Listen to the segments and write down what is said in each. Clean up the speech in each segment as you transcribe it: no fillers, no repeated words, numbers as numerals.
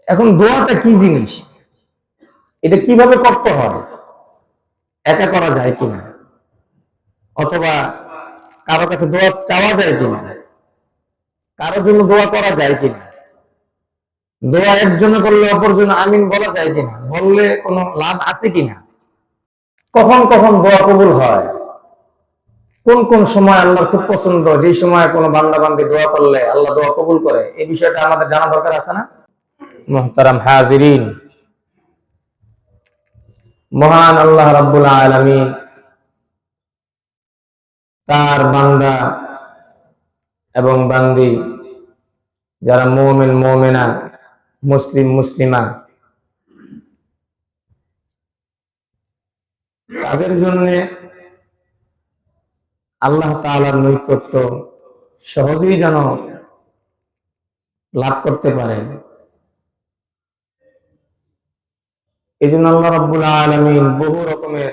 এখন দোয়াটা কি জিনিস, এটা কিভাবে করতে হয়, একা করা যায় কিনা, অথবা কারো কাছে দোয়া চাওয়া যায় কিনা, কারোর জন্য দোয়া করা যায় কিনা, দোয়া একজনে করলে অপরজন আমিন বলা যায় কিনা, বললে কোনো লাভ আছে কিনা, কখন কখন দোয়া কবুল হয়, কোন কোন সময় আল্লাহর খুব পছন্দ, যে সময় কোনো বান্দা বান্দি দোয়া করলে আল্লাহ দোয়া কবুল করে, এই বিষয়টা আমাদের জানা দরকার আছে না? মুহতারাম হাজিরিন, মহান আল্লাহ রাব্বুল আলামিন তার বান্দা এবং বান্দি যারা মুমিন মুমিনা, মুসলিম মুসলিমা, তাদের জন্য আল্লাহ তাআলার নৈকট্য সহজেই যেন লাভ করতে পারে, এই জন্য আল্লাহ রাব্বুল আলামিন বহু রকমের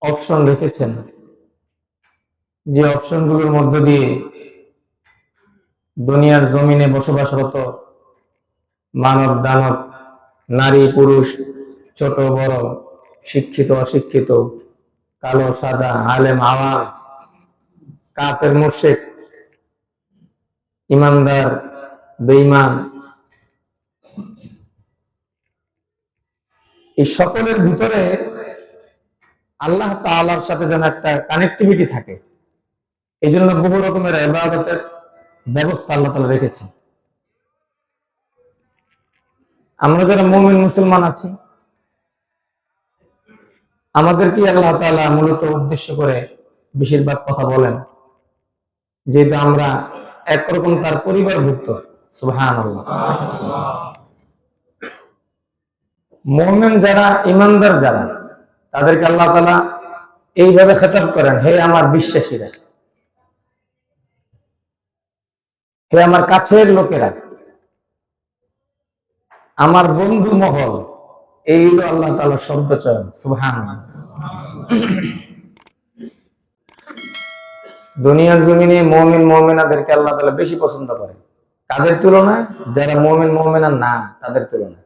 অপশন রেখেছেন, যে অপশনগুলোর মধ্য দিয়ে দুনিয়ার জমিনে বসবাসরত মানব দানব, নারী পুরুষ, ছোট বড়, শিক্ষিত অশিক্ষিত, কালো সাদা, আলেম আওয়াম, কাফের মুশরিক, ইমানদার বেঈমান, এই সকলের ভিতরে আল্লাহ তাআলার সাথে যেন একটা কানেক্টিভিটি থাকে, এই জন্য বহু রকমের ইবাদতের ব্যবস্থা আল্লাহ তাআলা রেখেছেন। আমরা যারা মুমিন মুসলমান আছি, আমাদেরকে আল্লাহ তাআলা মূলত উদ্দেশ্য করে বেশিরভাগ কথা বলেন, যেহেতু আমরা একরকম তার পরিবারভুক্ত। সুবহানাল্লাহ। মুমিন যারা, ইমানদার যারা, তাদেরকে আল্লাহ তাআলা এইভাবে খেতাব করেন, হে আমার বিশ্বাসীরা, হে আমার কাছের লোকেরা, আমার বন্ধু মহল, এই হলো আল্লাহ তাআলার শব্দ চয়ন। সুবহানাল্লাহ। দুনিয়ার জমিনে মুমিন মুমিনাদেরকে আল্লাহ তাআলা বেশি পছন্দ করেন, কাদের তুলনায়? যারা মুমিন মুমিনা না, তাদের তুলনায়।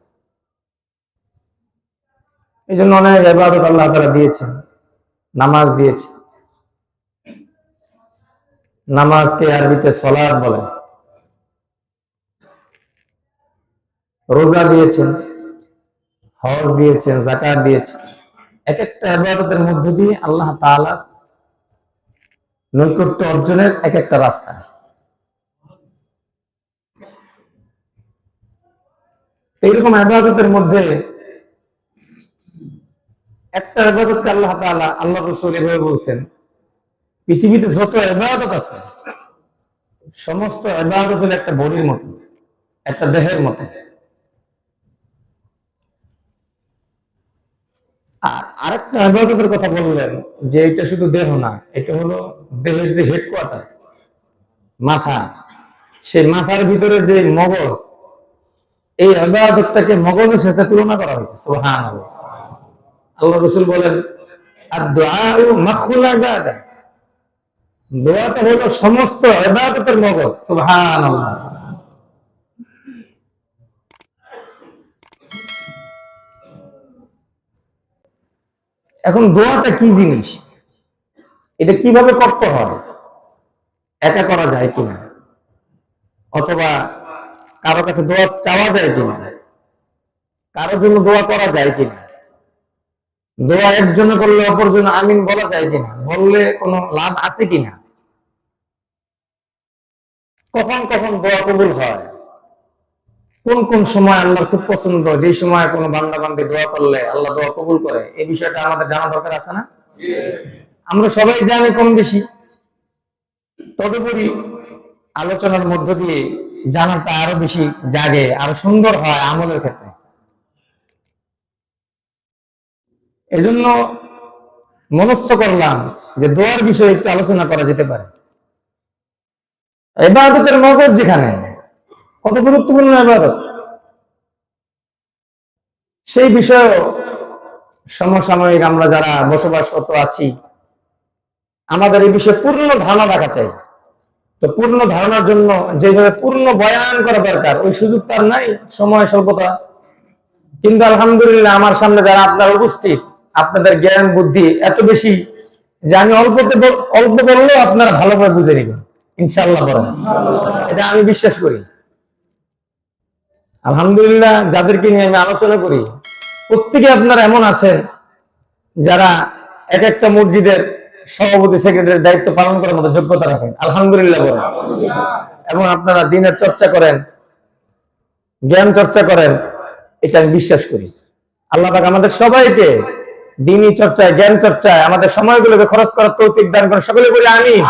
এই জন্য অনেক ইবাদত আল্লাহ তাআলা দিয়েছেন, নামাজ দিয়েছেন, নামাজকে আরবিতে সালাত বলেন, রোজা দিয়েছেন, হজ দিয়েছেন, যাকাত দিয়েছেন। এক একটা ইবাদতের মধ্য দিয়ে আল্লাহ তাআলা নৈকট্য অর্জনের এক একটা রাস্তা। এইরকম ইবাদতের মধ্যে একটা ইবাদতকে আল্লাহ তাআলা, আল্লাহ রাসূল এভাবে বলছেন, পৃথিবীতে যত ইবাদত আছে সমস্ত ইবাদত হলো একটা বডির মতো, একটা দেহের মতো। আর আরেকটা ইবাদতের কথা বললেন যে এটা শুধু দেহ না, এটা হলো দেহের যে হেডকোয়ার্টার, মাথা, সেই মাথার ভিতরে যে মগজ, এই ইবাদতটাকে মগজের সাথে তুলনা করা হয়েছে। সুবহানাল্লাহ। আল্লাহ রাসূল বলেন, আদ-দুআউ মাখুল ইবাদা, দোয়াটা হলো সমস্ত ইবাদতের মগজ। সুবহানাল্লাহ। এখন দোয়াটা কি জিনিস, এটা কিভাবে করতে হয়, একা করা যায় কিনা, অথবা কারো কাছে দোয়া চাওয়া যায় কিনা, কারোর জন্য দোয়া করা যায় কিনা, দোয়া একজনে করলে অপরজন আমিন বলা যায় কিনা, বললে কোনো লাভ আছে কিনা, কখন কখন দোয়া কবুল হয়, কোন কোন সময় আল্লাহর খুব পছন্দ, যে সময় কোনো বান্দা বান্দি দোয়া করলে আল্লাহ দোয়া কবুল করে, এই বিষয়টা আমাদের জানা দরকার আছে না? আমরা সবাই জানি কম বেশি, তদুপরি আলোচনার মধ্য দিয়ে জানাটা আরো বেশি জাগে, আরো সুন্দর হয় আমলের ক্ষেত্রে। এজন্য মনস্থ করলাম যে দোয়ার বিষয়ে একটু আলোচনা করা যেতে পারে। ইবাদতের মগজ যেখানে, কত গুরুত্বপূর্ণ ইবাদত, সেই বিষয়ে সমসাময়িক আমরা যারা বসবাসরত আছি, আমাদের এই বিষয়ে পূর্ণ ধারণা রাখা চাই। তো পূর্ণ ধারণার জন্য যেভাবে পূর্ণ বয়ান করা দরকার ওই সুযোগ তার নাই, সময় স্বল্পতা। কিন্তু আলহামদুলিল্লাহ আমার সামনে যারা আপনার উপস্থিত, আপনাদের জ্ঞান বুদ্ধি এত বেশি যে আমি অল্প বললেও আপনারা ভালোভাবে বুঝে নেবেন ইনশাআল্লাহ। বলেন, এটা আমি বিশ্বাস করি। আলহামদুলিল্লাহ যাদেরকে নিয়ে আমি আলোচনা করি প্রত্যেকে আপনারা এমন আছেন যারা এক একটা মসজিদের সভাপতি সেক্রেটারির দায়িত্ব পালন করার মতো যোগ্যতা রাখেন, আলহামদুলিল্লাহ বলেন। এবং আপনারা দিনের চর্চা করেন, জ্ঞান চর্চা করেন, এটা আমি বিশ্বাস করি। আল্লাহ পাক আমাদের সবাইকে দ্বীনি চর্চায়, জ্ঞান চর্চায় আমাদের সময়গুলোকে খরচ করার তৌফিক দান করেন, সকলে বলি আমিন।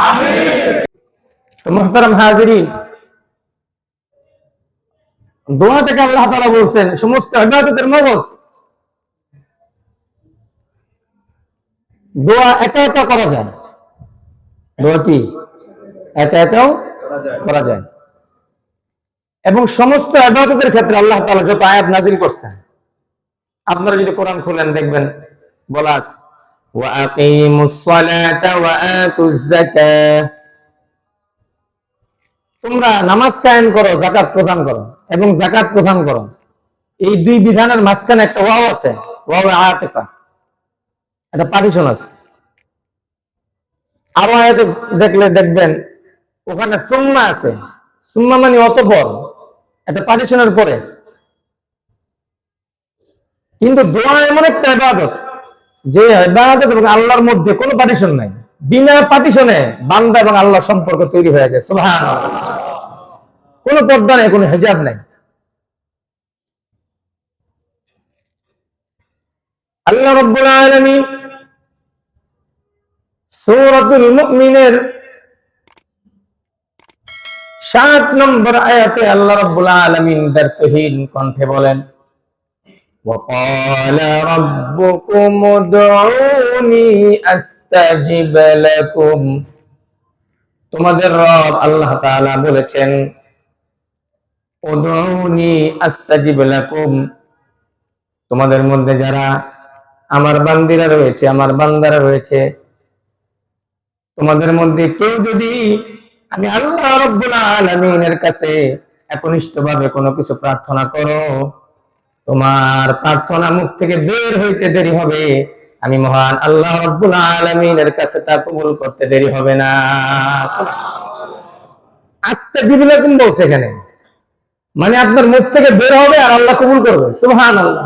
তো মুহতারাম হাজিরিন, দোয়া থেকে আল্লাহ তাআলা বলছেন সমস্ত ইবাদতের মগজ। দোয়া একা একা করা যায়, দোয়া কি একা একাও করা যায়। এবং সমস্ত ইবাদতের ক্ষেত্রে আল্লাহ তাআলা যত আয়াত নাযিল করছেন, আপনারা যদি কোরআন খুলেন দেখবেন বলা আছে ওয়া আকিমুস সালাতা ওয়া আতুজ যাকাত, তোমরা নামাজ কায়েম করো, যাকাত প্রদান করো এবং যাকাত প্রদান করো। এই দুই বিধানের মাঝখানে একটা ওয়াও আছে, ওয়াও আতিফা, একটা পার্টিশন আছে। আরো আয়াতে দেখলে দেখবেন ওখানে সুম্মা আছে, সুম্মা মানে অতঃপর, একটা পার্টিশনের পরে। কিন্তু দোয়া এমন একটা ইবাদত যে ইবাদত এবং আল্লাহর মধ্যে কোনো পার্টিশন নাই, বিনা পার্টিশনে বান্দা এবং আল্লাহ সম্পর্ক তৈরি হয়ে যায়। সুবহানাল্লাহ, কোনো পর্দা নেই, কোনো হিজাব নাই। আল্লাহ রাব্বুল আলামিন সূরাতুল মুমিনের 7 নম্বর আয়াতে আল্লাহ রাব্বুল আলামিন দ্ব্যর্থহীন কণ্ঠে বলেন وَقَالَ رَبُّكُمُ ادْعُونِي أَسْتَجِبْ لَكُمْ, তোমাদের রব আল্লাহ তাআলা বলেছেন উদউনি আস্তাজিব লাকুম, তোমাদের মধ্যে যারা আমার বান্দিরা রয়েছে, আমার বান্দারা রয়েছে, তোমাদের মধ্যে কেউ যদি আমি আল্লাহ রাব্বুল আলামিনের কাছে একনিষ্ঠভাবে কোনো কিছু প্রার্থনা করো, তোমার প্রার্থনা মুখ থেকে বের হইতে দেরি হবে, আমি মহান আল্লাহ রাব্বুল আলামিনের কাছে তা কবুল করতে দেরি হবে না। আস্তাজিব লাকুম বলছে এখানে, মানে আপনার মুখ থেকে বের হবে আর আল্লাহ কবুল করবে। সুবহানাল্লাহ,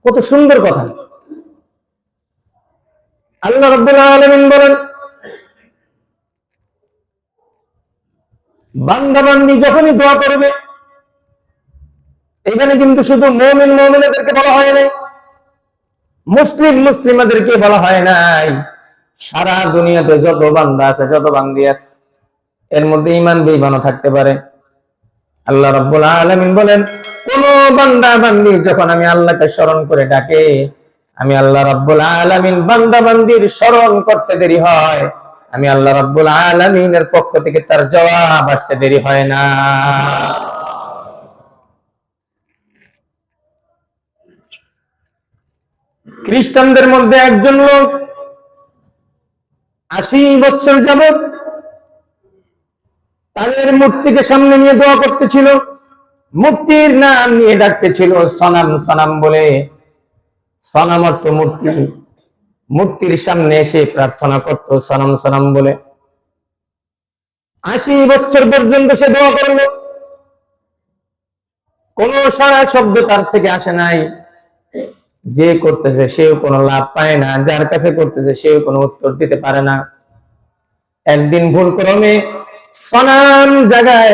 কত সুন্দর কথা। আল্লাহ রাব্বুল আলামিন বলেন বান্দা বান্দি যখনই দোয়া করবে, এখানে কিন্তু শুধু মুমিন মুমিনাদেরকে বলা হয় নাই, মুসলিম মুসলিমাদেরকে বলা হয় নাই। সারা দুনিয়াতে যত বান্দা আছে, যত বান্দি আছে, এর মধ্যে ঈমান বেঈমানও থাকতে পারে। আল্লাহ রাব্বুল আলামিন বলেন কোন বান্দা বান্দি যখন আমি আল্লাহকে স্মরণ করে ডাকে, আমি আল্লাহ রাব্বুল আলামিন বান্দা বান্দির স্মরণ করতে দেরি হয়, আমি আল্লাহ রাব্বুল আলামিনের পক্ষ থেকে তার জবাব আসতে দেরি হয় না। খ্রিস্টানদের মধ্যে একজন লোক 80 বছর যাবত তাদের মূর্তিকে সামনে নিয়ে দোয়া করতেছিল, মূর্তির নাম নিয়ে ডাকতেছিল সনাম সনাম বলে। সনাম অর্থ মূর্তি, মূর্তির সামনে এসে প্রার্থনা করত সনাম সনাম বলে। 80 বছর পর্যন্ত সে দোয়া করলো, কোন সারা শব্দ তার থেকে আসে নাই। যে করতেছে সেও কোনো লাভ পায় না, যার কাছে করতেছে সেও কোনো উত্তর দিতে পারে না। একদিন ভুল ক্রমে সনাম জায়গায়,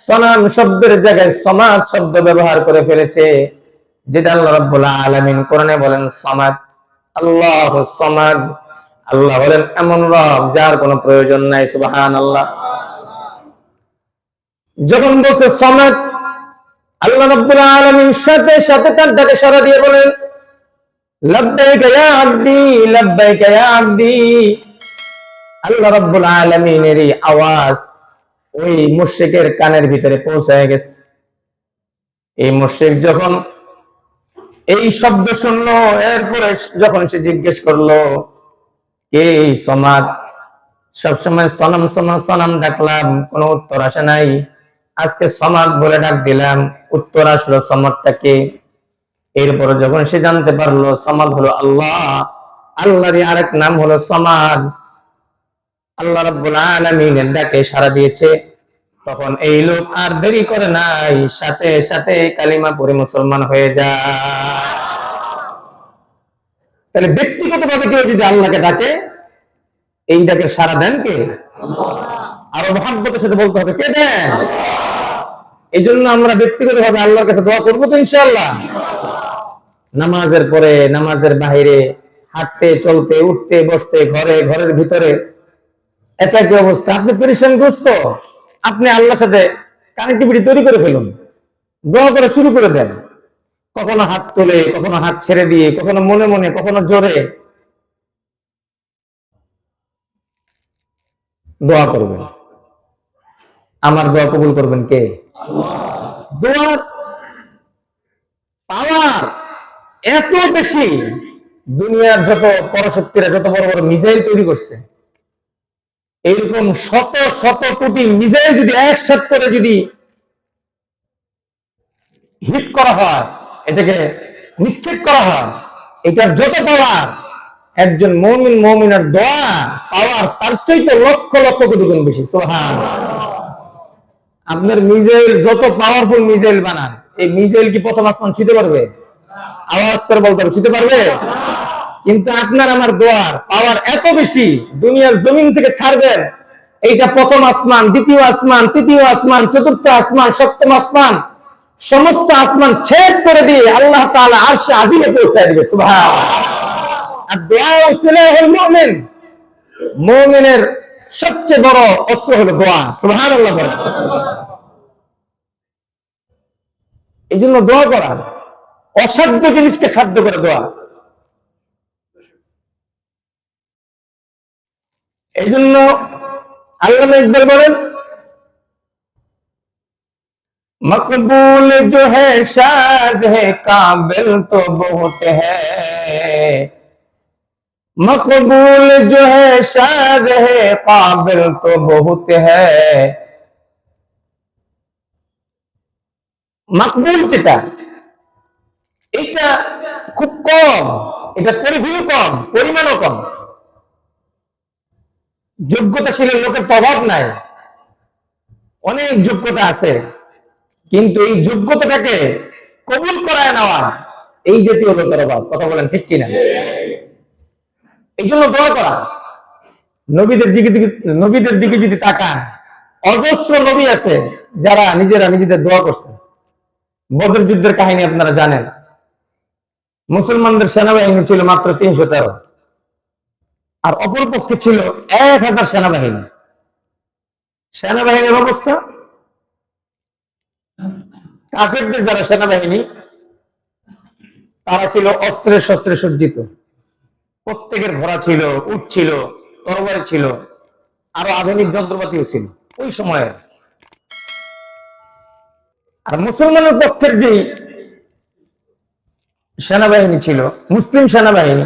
সনাম শব্দের জায়গায় সমাদ শব্দ ব্যবহার করে ফেলেছে, যেটা আল্লাহ রাব্বুল আলামিন কোরআনে বলেন সমাদ, আল্লাহু সমাদ। আল্লাহ বলেন এমন রব যার কোনো প্রয়োজন নাই। সুবহানাল্লাহ। যখন বলছে সমাদ, আল্লাহ রাব্বুল আলামিন সাথে সাথে তার ডাকে সাড়া দিয়ে বলেন লাব্বাইকা ইয়া আবদি, লাব্বাইকা ইয়া আবদি। আল্লাহ রাব্বুল আলামিনের এই আওয়াজ ওই মুশরিকের কানের ভিতরে পৌঁছায় গেছে। এই মুশরিক যখন এই শব্দ শুনলো, এরপরে যখন সে জিজ্ঞেস করলো কে এই সমাদ, সবসময় সনম সনম সনম ডাকলাম, কোনো উত্তর আসে নাই। আজকে সমাদ বলে ডাক দিলাম, উত্তর আসলো সমাদটাকে। এরপরে যখন সে জানতে পারলো সমাদ হলো আল্লাহ, আল্লাহরই আরেক নাম হলো সমাদ, আল্লাহ রাব্বুল আলামিনের ডাকে সাড়া দিয়েছে, তখন এই লোক আর দেরি করে নাই, সাথে সাথে কালিমা পড়ে মুসলমান হয়ে যায়। তাহলে ব্যক্তিগতভাবে কেউ যদি আল্লাহকে ডাকে, এই ডাকে সাড়া দেন কে? আরো মহাব্বতের সাথে বলতে হবে, কে দেন? এই জন্য আমরা ব্যক্তিগতভাবে আল্লাহর কাছে দোয়া করবো তো ইনশাআল্লাহ। নামাজের পরে, নামাজের বাহিরে, হাঁটতে চলতে, উঠতে বসতে, ঘরে, ঘরের ভিতরে, একাকী অবস্থা, আপনি পেরেশানগ্রস্ত, আপনি আল্লাহর সাথে কানেক্টিভিটি তৈরি করে ফেলুন, দোয়া করা শুরু করে দেন। কখনো হাত তোলে, কখনো হাত ছেড়ে দিয়ে, কখনো মনে মনে, কখনো জোরে দোয়া করবেন। আমার দোয়া কবুল করবেন কে? দোয়ার পাওয়ার এত বেশি, দুনিয়ার যত পরাশক্তিরা যত বড় বড় মিসাইল তৈরি করছে, এইরকম শত শত কোটি মিসাইল যদি একসাথে করে যদি হিট করা হয়, এটাকে নিক্ষেপ করা হয়, এটার যত পাওয়ার, একজন মুমিন মুমিনের দোয়া পাওয়ার তার চাইতে লক্ষ লক্ষ কোটি গুণ বেশি। সুবহানাল্লাহ। আপনার মিসাইল যত পাওয়ারফুল মিসাইল বানান, এই মিসাইল কি প্রথম আসমান ছুঁতে পারবে? আওয়াজ করে বলতে হবে, ছুঁতে পারবে? কিন্তু আপনার আমার দোয়ার পাওয়ার এত বেশি, দুনিয়ার জমিন থেকে ছাড়বেন, এইটা প্রথম আসমান, দ্বিতীয় আসমান, তৃতীয় আসমান, চতুর্থ আসমান, সপ্তম আসমান, সমস্ত আসমান ছেদ করে দিয়ে আল্লাহ তাআলা আরশে আজিমে পৌঁছায় দিবে। সুবহানাল্লাহ। আর দোয়া সিলাহুল মুমিন, মুমিনের সবচেয়ে বড় অস্ত্র হলো দোয়া। সুবহানাল্লাহ। এই জন্য দোয়া করা, অসাধ্য জিনিসকে সাধ্য করে দোয়া। এই জন্য আল্লামা ইকবাল বলেন, মকবুল जो है शाज है काबिल तो बहुत है, मकबूल जो है शाज है काबिल तो बहुत है। মকবুল যেটা, এটা খুব কম, এটা পরিধিও কম, পরিমাণও কম। যোগ্যতাশীল লোকের তো অভাব নাই, অনেক যোগ্যতা আছে, কিন্তু এই যোগ্যতাটাকে কবুল করায় নেওয়া, এই জাতীয় লোকের অভাব। কথা বলেন ঠিক কিনা? এই জন্য দোয়া করা। নবীদের দিকে যদি তাকান, অজস্র নবী আছে যারা নিজেরা নিজেদের দোয়া করছে। বদর যুদ্ধের কাহিনী আপনারা জানেন, মুসলমানদের সেনাবাহিনী ছিল মাত্র 313, আর অপরপক্ষে ছিল 1000 সেনাবাহিনী। সেনাবাহিনীর অবস্থা, কাফেরদের যারা সেনাবাহিনী, তারা ছিল অস্ত্রে শস্ত্রে সজ্জিত, প্রত্যেকের ঘোড়া ছিল, উট ছিল, তরবারি ছিল, আরো আধুনিক যন্ত্রপাতিও ছিল ওই সময়ে। আর মুসলমানের পক্ষের যে সেনাবাহিনী ছিল, মুসলিম সেনাবাহিনী,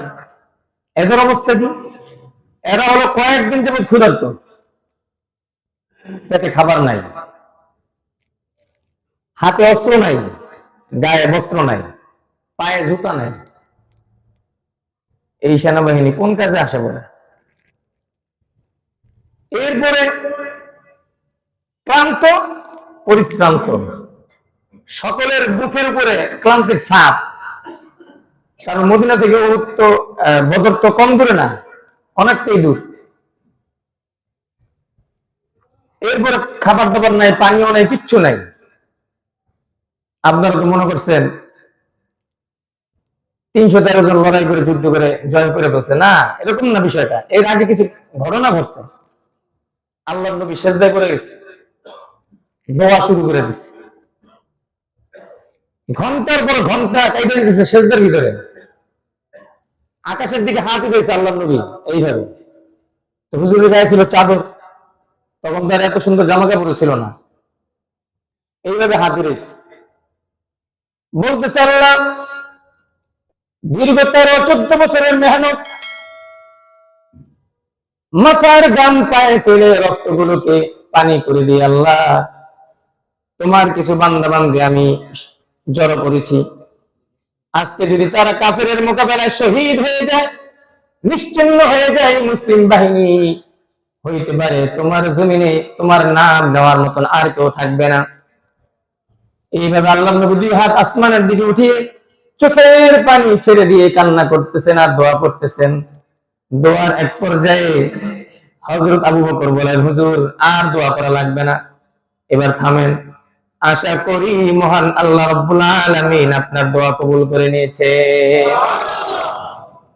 এদের অবস্থা কি? এরা হলো কয়েকদিন যাবত ক্ষুধার্ত, পেটে খাবার নাই, হাতে অস্ত্র নাই, গায়ে বস্ত্র নাই, পায়ে জুতা নাই। এই সেনাবাহিনী কোন কাজে আসে বলে? এরপরে ক্লান্ত, পরিশ্রান্ত, সকলের বুকের উপরে ক্লান্তির ছাপ, কারণ মদিনা থেকে বদর তো কম দূরে না, অনেকটাই দূর। এরপরে খাবার দাবার নাই, পানীয় নাই, কিচ্ছু নাই। আপনারা তো মনে করছেন 313 জন লড়াই করে যুদ্ধ করে জয় করে ফেলছে, না, এরকম না বিষয়টা। এর আগে কিছু ঘটনা ঘটছে। আল্লাহর নবী সেজদায় পড়ে গেছে, দোয়া শুরু করে দিছে, ঘন্টার পর ঘন্টা কাইটে দিতেছে সেজদার ভিতরে, আকাশের দিকে হাত উঠেছে আল্লাহর নবী এইভাবে। তো হুজুরের গায়ে ছিল চাদর, তখন তার এত সুন্দর জামা কাপড় ছিল না, এইভাবে হাত উঠেছে, বলতেছে আল্লাহ, দীর্ঘ 13-14 বছরের মেহনত, মাথার গাম পায়ে ফেলে রক্তগুলোকে পানি করে দিয়ে, আল্লাহ তোমার কিছু বান্দা বান্দী আমি জড়ো করেছি, আজকে যদি তারা কাফেরের মোকাবেলায় শহীদ হয়ে যায়, নিশ্চিহ্ন হয়ে যায় মুসলিম বাহিনী, হইতে পারে তোমার জমিনে তোমার নাম নেওয়ার মতন আর কেউ থাকবে না। এইভাবে আল্লাহ নবী দুই হাত আসমানের দিকে উঠিয়ে চোখের পানি ছেড়ে দিয়ে কান্না করতেছেন আর দোয়া করতেছেন। দোয়ার এক পর্যায়ে হযরত আবু বকর বলেন, হুজুর আর দোয়া করা লাগবে না, এবার থামেন, আশা করি মহান আল্লাহ রাব্বুল আলামিন আপনার দোয়া কবুল করে নিয়েছে।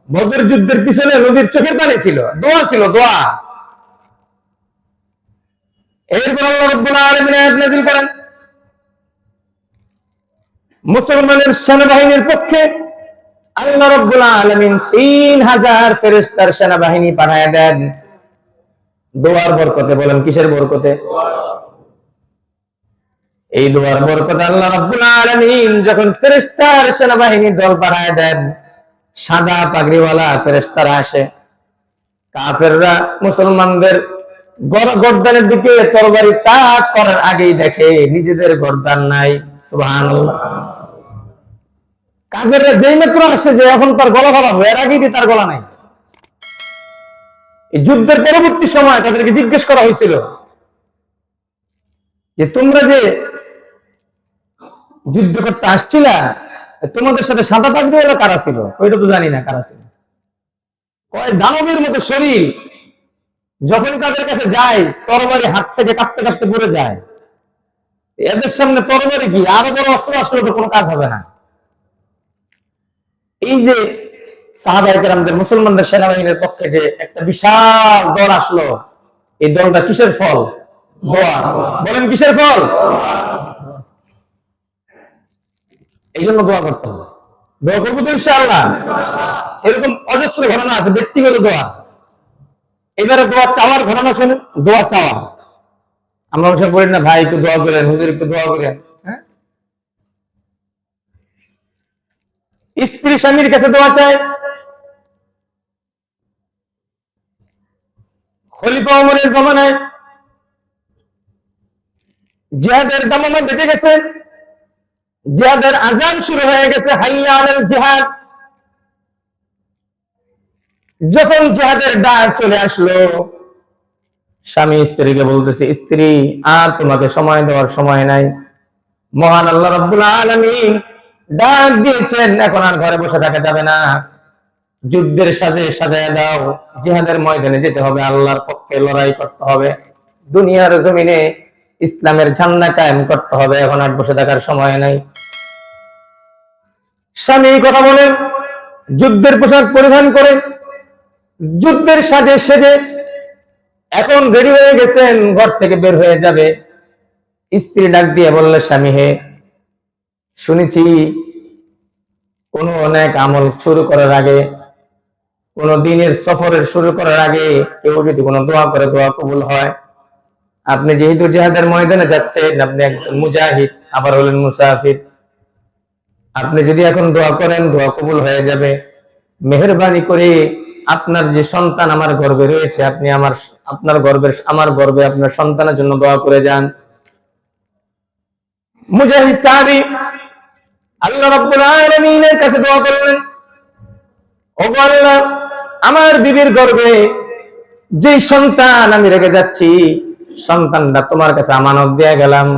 বদর যুদ্ধের পিছনে নবীর চোখের পানি ছিল, দোয়া ছিল, দোয়া। এরপর আল্লাহ রাব্বুল আলামিন আয়াত নাযিল করেন, মুসলমানের সেনাবাহিনীর পক্ষে আল্লাহ রাব্বুল আলামিন 3000 ফেরেশতার সেনাবাহিনী পাঠায় দেন দোয়ার বরকতে। বলেন কিসের বরকতে? এই দোয়ার বরকতে আল্লাহ রাব্বুল আলামিন যখন ফেরেশতার সেনাবাহিনী দল পাঠায় দেন, সাদা পাগড়িওয়ালা ফেরেশতারা আসে, কাফেররা মুসলমানদের গর্দানের দিকে তরবারি তাক করার আগেই দেখে নিজেদের গর্দান নাই। সুবহানাল্লাহ। কাফেররা যেই মাত্র আসে যে এখন তার গলা ভালো হয়ে, এর আগেই তার গলা নাই। এই যুদ্ধের পরবর্তী সময় তাদেরকে জিজ্ঞেস করা হয়েছিল যে তোমরা যে যুদ্ধ করতে আসছিলা, তোমাদের সাথে সাদা পাগড়িওয়ালা কারা ছিল? ওইটা তো জানি না কারা ছিল। কয় দানবের মতো শরীর, যখন তাদের কাছে যায় তরবারি হাত থেকে কাঁপতে কাঁপতে পড়ে যায়। এদের সামনে তরবারি কি, আরো বড় অস্ত্র আসলে তো কোনো কাজ হবে না। এই যে সাহাবায়ে কেরামদের মুসলমানদের সেনাবাহিনীর পক্ষে যে একটা বিশাল দল আসলো, এই দলটা কিসের ফল? দোয়া। বলেন কিসের ফল? এই জন্য দোয়া করতে হবে। দোয়া করবো তো ইনশাআল্লাহ। এরকম অজস্র ঘটনা আছে, ব্যক্তিগত দোয়া। এবারে দোয়া চাওয়ার ঘটনা শুনুন। দোয়া চাওয়া, আমরা অবশ্য বলি না ভাই একটু দোয়া করেন, হুজুর একটু দোয়া করেন। হ্যাঁ, স্ত্রী স্বামীর কাছে দোয়া চায়। খলিফা ওমরের জমানায় জিহাদের দামামা বেজে গেছে, জিহাদের আযান শুরু হয়ে গেছে, হাইয়া আলাল জিহাদ। যখন জিহাদের ডাক চলে আসলো, স্বামী স্ত্রীকে বলতেছে, স্ত্রী আর তোমাকে সময় দেওয়ার সময় নাই, মহান আল্লাহ রাব্বুল আলামিন ডাক দিয়েছেন, এখন আর ঘরে বসে থাকা যাবে না, যুদ্ধের সাজে সাজায় দাও, জিহাদের ময়দানে যেতে হবে, আল্লাহর পক্ষে লড়াই করতে হবে, দুনিয়ার জমিনে ইসলামের ঝান্ডা কায়েম করতে হবে, এখন আর বসে থাকার সময় নাই। স্বামী কথা বলেন, যুদ্ধের পোশাক পরিধান করে যুদ্ধের সাজে সেজে এখন রেডি হয়ে গেছেন, ঘর থেকে বের হয়ে যাবে। স্ত্রী ডাক দিয়ে বললে, স্বামী হে, শুনেছি কোন অনেক আমল শুরু করার আগে, কোন দিনের সফরের শুরু করার আগে কেউ যদি কোনো দোয়া করে দোয়া কবুল হয়। আপনি যেহেতু জিহাদের ময়দানে যাচ্ছেন, আপনি একজন মুজাহিদ, আবার হলেন মুসাফির, আপনি যদি এখন দোয়া করেন দোয়া কবুল হয়ে যাবে। মেহেরবানি করে আপনার যে সন্তান আমার গর্ভে রয়েছে, আপনি আপনার গর্ভে আপনার সন্তানের জন্য দোয়া করে যান। মুজাহিদ সাহাবী আল্লাহ রাব্বুল আলামিনের কাছে দোয়া করলেন, ওগো আল্লাহ, আমার বিবির গর্ভে যে সন্তান আমি রেখে যাচ্ছি, সন্তানটা তোমার কাছে আমানত দিয়ে গেলাম,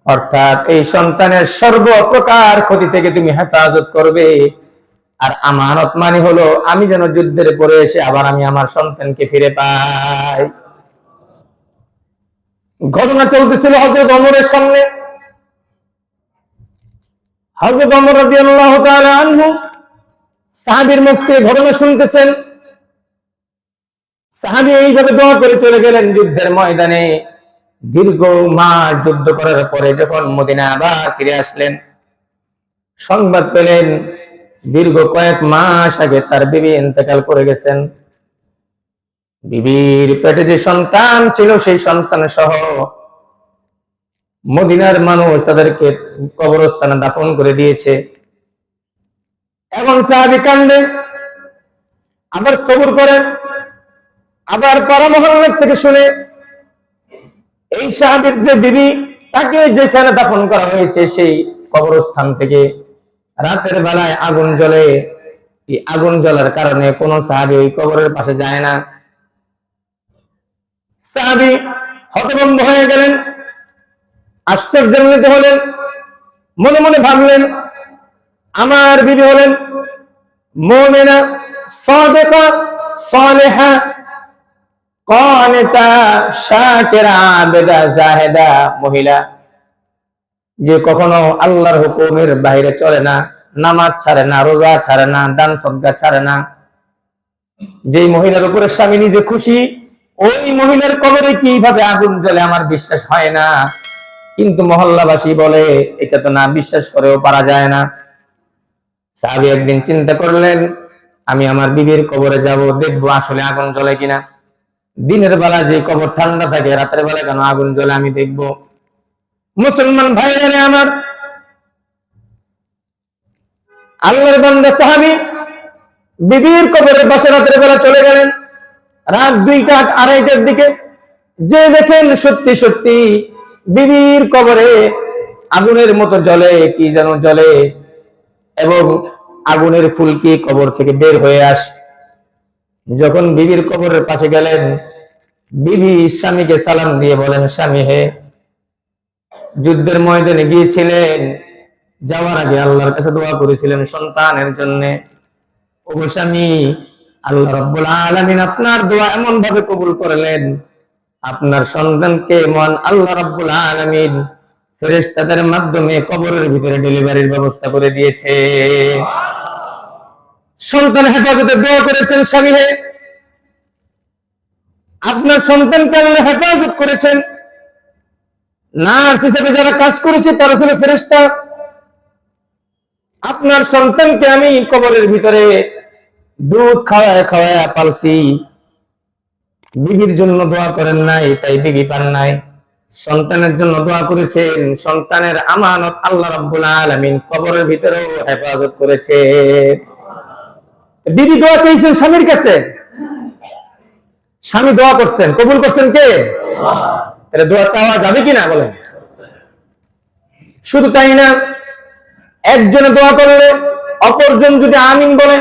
অর্থাৎ এই সন্তানের সর্বপ্রকার ক্ষতি থেকে তুমি হেফাজত করবে। আর আমানত মানে হলো আমি যেন যুদ্ধের পরে এসে আবার আমি আমার সন্তানকে ফিরে পাই। ঘটনা চলতেছিল হযরত ওমরের সামনে। হযরত ওমর রাদিয়াল্লাহু তাআলা আনহু সাহাবীর মুখ থেকে ঘটনা শুনতেছেন। সাহাবী এইভাবে দোয়া করে চলে গেলেন যুদ্ধের ময়দানে। দীর্ঘ মাস যুদ্ধ করার পরে যখন মদিনা আবার ফিরে আসলেন, সংবাদ পেলেন দীর্ঘ কয়েক মাস আগে তার বিবি ইন্তেকাল করে গেছেন। বিবির পেটে যে সন্তান ছিল, সেই সন্তান সহ মদিনার মানুষ তাদেরকে কবরস্থানে দাফন করে দিয়েছে। এখন সাহাবী কান্দে, আবার সবুর করেন। আবার পাড়া মহল্লা থেকে শুনে এই সাহাবীর যে বিবি, তাকে যেখানে দাফন করা হয়েছে সেই কবরস্থান থেকে রাতের বেলায় আগুন জ্বলে। এই আগুন জ্বলার কারণে কোন সাহাবী ওই কবরের পাশে যায় না। সাহাবী হতভম্ব হয়ে গেলেন, আশ্চর্যান্বিত হলেন, মনে মনে ভাবলেন আমার বিবি হলেন মুমিনা, সাদিকা, সালেহা, কানিতা, শাকিরা, আবিদা, জাহিদা মহিলা, যে কখনো আল্লাহর হুকুমের বাইরে চলে না, নামাজ ছাড়ে না, রোজা ছাড়ে না, দান সদকা ছাড়ে না। যেই মহিলার উপরে স্বামী নিজে খুশি, ওই মহিলার কবরে কিভাবে আগুন জ্বলে আমার বিশ্বাস হয় না। কিন্তু মহল্লাবাসী বলে এটা তো না বিশ্বাস করেও পারা যায় না। সাহাবী একদিন চিন্তা করলেন আমি আমার বিবির কবরে যাব, দেখবো আসলে আগুন জ্বলে কিনা। দিনের বেলা যে কবর ঠান্ডা থাকে, রাতের বেলা কেন আগুন জ্বলে আমি দেখবো। মুসলমান ভাইরা আমার, আল্লাহর বান্দা সাহাবী বিবির কবরের পাশে রাতের বেলা চলে গেলেন। রাত 2টা 2:30টার দিকে যে দেখেন সত্যি সত্যি বিবির কবরে আগুনের মতো জ্বলে, কি যেন জ্বলে, এবং আগুনের ফুলকি কবর থেকে বের হয়ে আসে। যখন বিবির কবরের পাশে গেলেন, বিবি স্বামীকে সালাম দিয়ে বলেন, স্বামী হে, যুদ্ধের ময়দানে গিয়েছিলেন, যাওয়ার আগে আল্লাহর কাছে দোয়া করেছিলেন সন্তানের জন্য। ও স্বামী, আল্লাহ রাব্বুল আলামিন আপনার দোয়া এমন ভাবে কবুল করলেন, আপনার সন্তানকে মহান আল্লাহ রাব্বুল আলামিন ফেরেশতাদের মাধ্যমে কবরের ভিতরে ডেলিভারির ব্যবস্থা করে দিয়েছে। সন্তান হেফাজতে দোয়া করেছেন স্বামী হে, আপনার সন্তানকে আল্লাহ হেফাজত করেছেন। নার্স হিসেবে যারা কাজ করেছে তারা ছিল ফেরেশতা। আপনার সন্তানকে আমি কবরের ভিতরে দুধ খাওয়ায় খাওয়ায় পালছি। বিবির জন্য দোয়া করেন নাই, তাই বিবি পান নাই। সন্তানের জন্য দোয়া করেছেন, সন্তানের আমানত আল্লাহ রাব্বুল আলামিন কবরের ভিতরেও হেফাজত করেছে। বিবি দোয়া চেয়েছেন স্বামীর কাছে, স্বামী দোয়া করছেন, কবুল করছেন কে? এটা দোয়া চাওয়া যাবে কিনা বলেন? শুধু তাই না, একজনে দোয়া করলে অপরজন যদি আমিন বলে,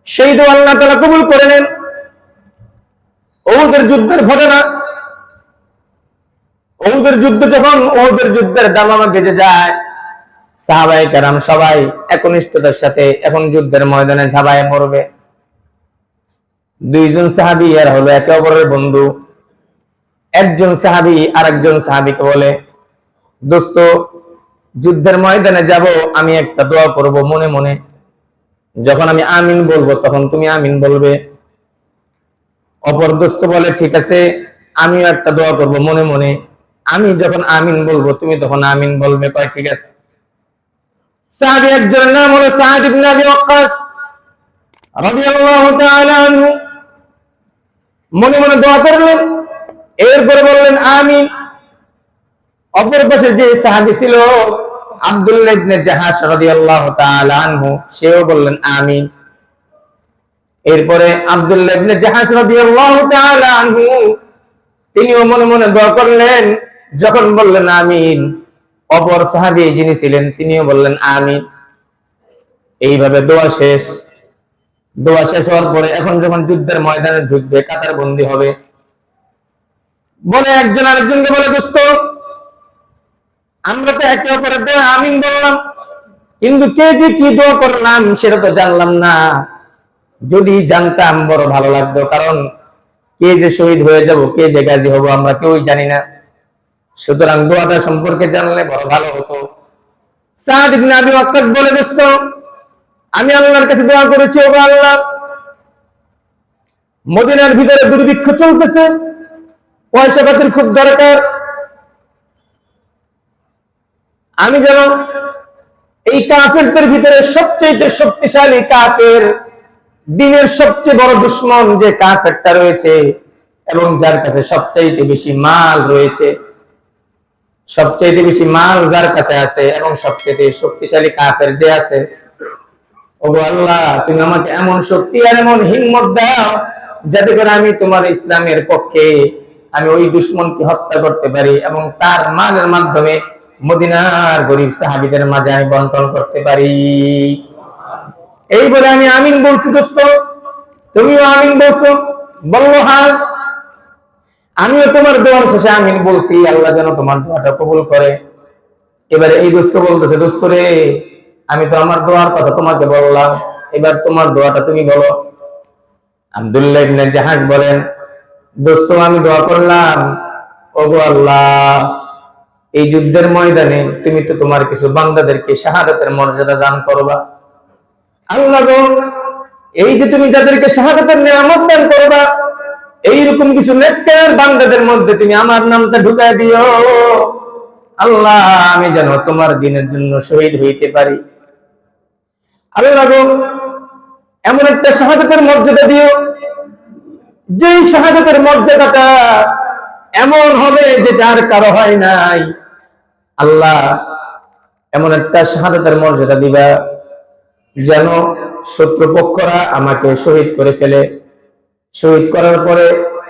সেই দোয়া আল্লাহ তাআলা কবুল করে নেন। উহুদের যুদ্ধের ঘটনা, উহুদের যুদ্ধ যখন উহুদের যুদ্ধের দামামা বেজে যায়, সাহাবায়ে কেরাম সবাই একনিষ্ঠতার সাথে এখন যুদ্ধের ময়দানে ঝাঁপায় পড়বে। দুইজন সাহাবী আর হলো একে অপরের বন্ধু। একজন সাহাবী আরেকজন সাহাবীকে বলে, দোস্ত, যুদ্ধের ময়দানে যাব, আমি একটা দোয়া করব মনে মনে, যখন আমি আমিন বলবো তখন তুমি আমিন বলবে। অপর দোস্ত বলে, ঠিক আছে, আমিও একটা দোয়া করব মনে মনে, আমি যখন আমিন বলবো তুমি তখন আমিন বলবে। কয় ঠিক আছে। সাহাবী একজনের নাম হলো সাদ ইবনে আবি ওয়াক্কাস রাদিয়াল্লাহু তাআলা আনহু। মনে মনে দোয়া করলেন, এরপরে বললেন আমিন। অপর পাশে যে সাহাবী ছিল আব্দুল্লাহ ইবনে জাহাশ রাদিয়াল্লাহু তাআলা আনহু, সেও বললেন আমিন। এরপরে আব্দুল্লাহ ইবনে জাহাশ রাদিয়াল্লাহু তাআলা আনহু তিনিও মনে মনে দোয়া করলেন। যখন বললেন আমিন, অপর সাহাবী যিনি ছিলেন তিনিও বললেন আমিন। এইভাবে দোয়া শেষ। দোয়া শেষ হওয়ার পরে এখন যখন যুদ্ধের ময়দানে ঢুকবে, কাতার বন্দী হবে, বলে একজন আরেকজনকে বলে, দোস্ত, আমরা তো একে অপরের দোয়া আমিন বললাম, কিন্তু কে যে কি দোয়া করলাম সেটা তো জানলাম না। যদি জানতাম বড় ভালো লাগতো, কারণ কে যে শহীদ হয়ে যাব, কে যে গাজী হবো আমরা কেউই জানি না। সুতরাং দোয়াটা সম্পর্কে জানলে বড় ভালো হতো। সাদ ইবনে আবি ওয়াক্কাস বলে, দোস্ত, আমি আল্লাহর কাছে দোয়া করেছি, ও আল্লাহ, মদিনার ভিতরে দুর্ভিক্ষ চলতেছে, পয়সা পাতির খুব দরকার, আমি যেন এই কাফেরদের ভিতরে সবচেয়ে শক্তিশালী কাফের, দিনের সবচেয়ে বড় দুশমন যে কাফেরটা রয়েছে এবং যার কাছে সবচাইতে বেশি মাল রয়েছে, সবচাইতে বেশি মাল যার কাছে আছে এবং সবচেয়ে শক্তিশালী কাফের যে আছে, ওগো আল্লাহ, তুমি আমাকে এমন শক্তি আর এমন হিম্মত দাও যাতে করে আমি তোমার ইসলামের পক্ষে আমি ওই দুশমনকে হত্যা করতে পারি এবং তার মালের মাধ্যমে মদিনার গরিব সাহাবীদের মাঝে আমি বন্টন করতে পারি। এই বলে আমি আমিন বলছি। দোস্ত, তুমিও আমিন বলছো? বললো হ্যাঁ, আমিও তোমার দোয়ার শেষে আমিন বলছি, আল্লাহ যেন তোমার দোয়াটা কবুল করে। এবারে এই দোস্ত বলতেছে, দোস্ত রে, আমি তো আমার দোয়ার কথা তোমাকে বললাম, এবার তোমার দোয়াটা তুমি বলো। আব্দুল্লাহ ইবনে জাহাজ বলেন, দোস্ত আমি দোয়া করলাম, ওগো আল্লাহ, এই যুদ্ধের ময়দানে তুমি তো তোমার কিছু বান্দাদেরকে শাহাদাতের মর্যাদা দান করবা। আল্লাহ গো, এই যে তুমি যাদেরকে শাহাদাতের নিয়ামত দান করবা, এইরকম কিছু নেককার বান্দাদের মধ্যে তুমি আমার নামটা ঢুকায় দিও। আল্লাহ, আমি যেন তোমার দিনের জন্য শহীদ হইতে পারি। আল্লাহ গো, এমন একটা শাহাদাতের মর্যাদা দিও, যেই শাহাদাতের মর্যাদাটা এমন হবে যেটা আর কারো হয় নাই। আল্লাহ, এমন একটা শাহাদাতের মর্যাদা দিবা যেন শত্রুপক্ষরা আমাকে শহীদ করে ফেলে, শহীদ করার পরে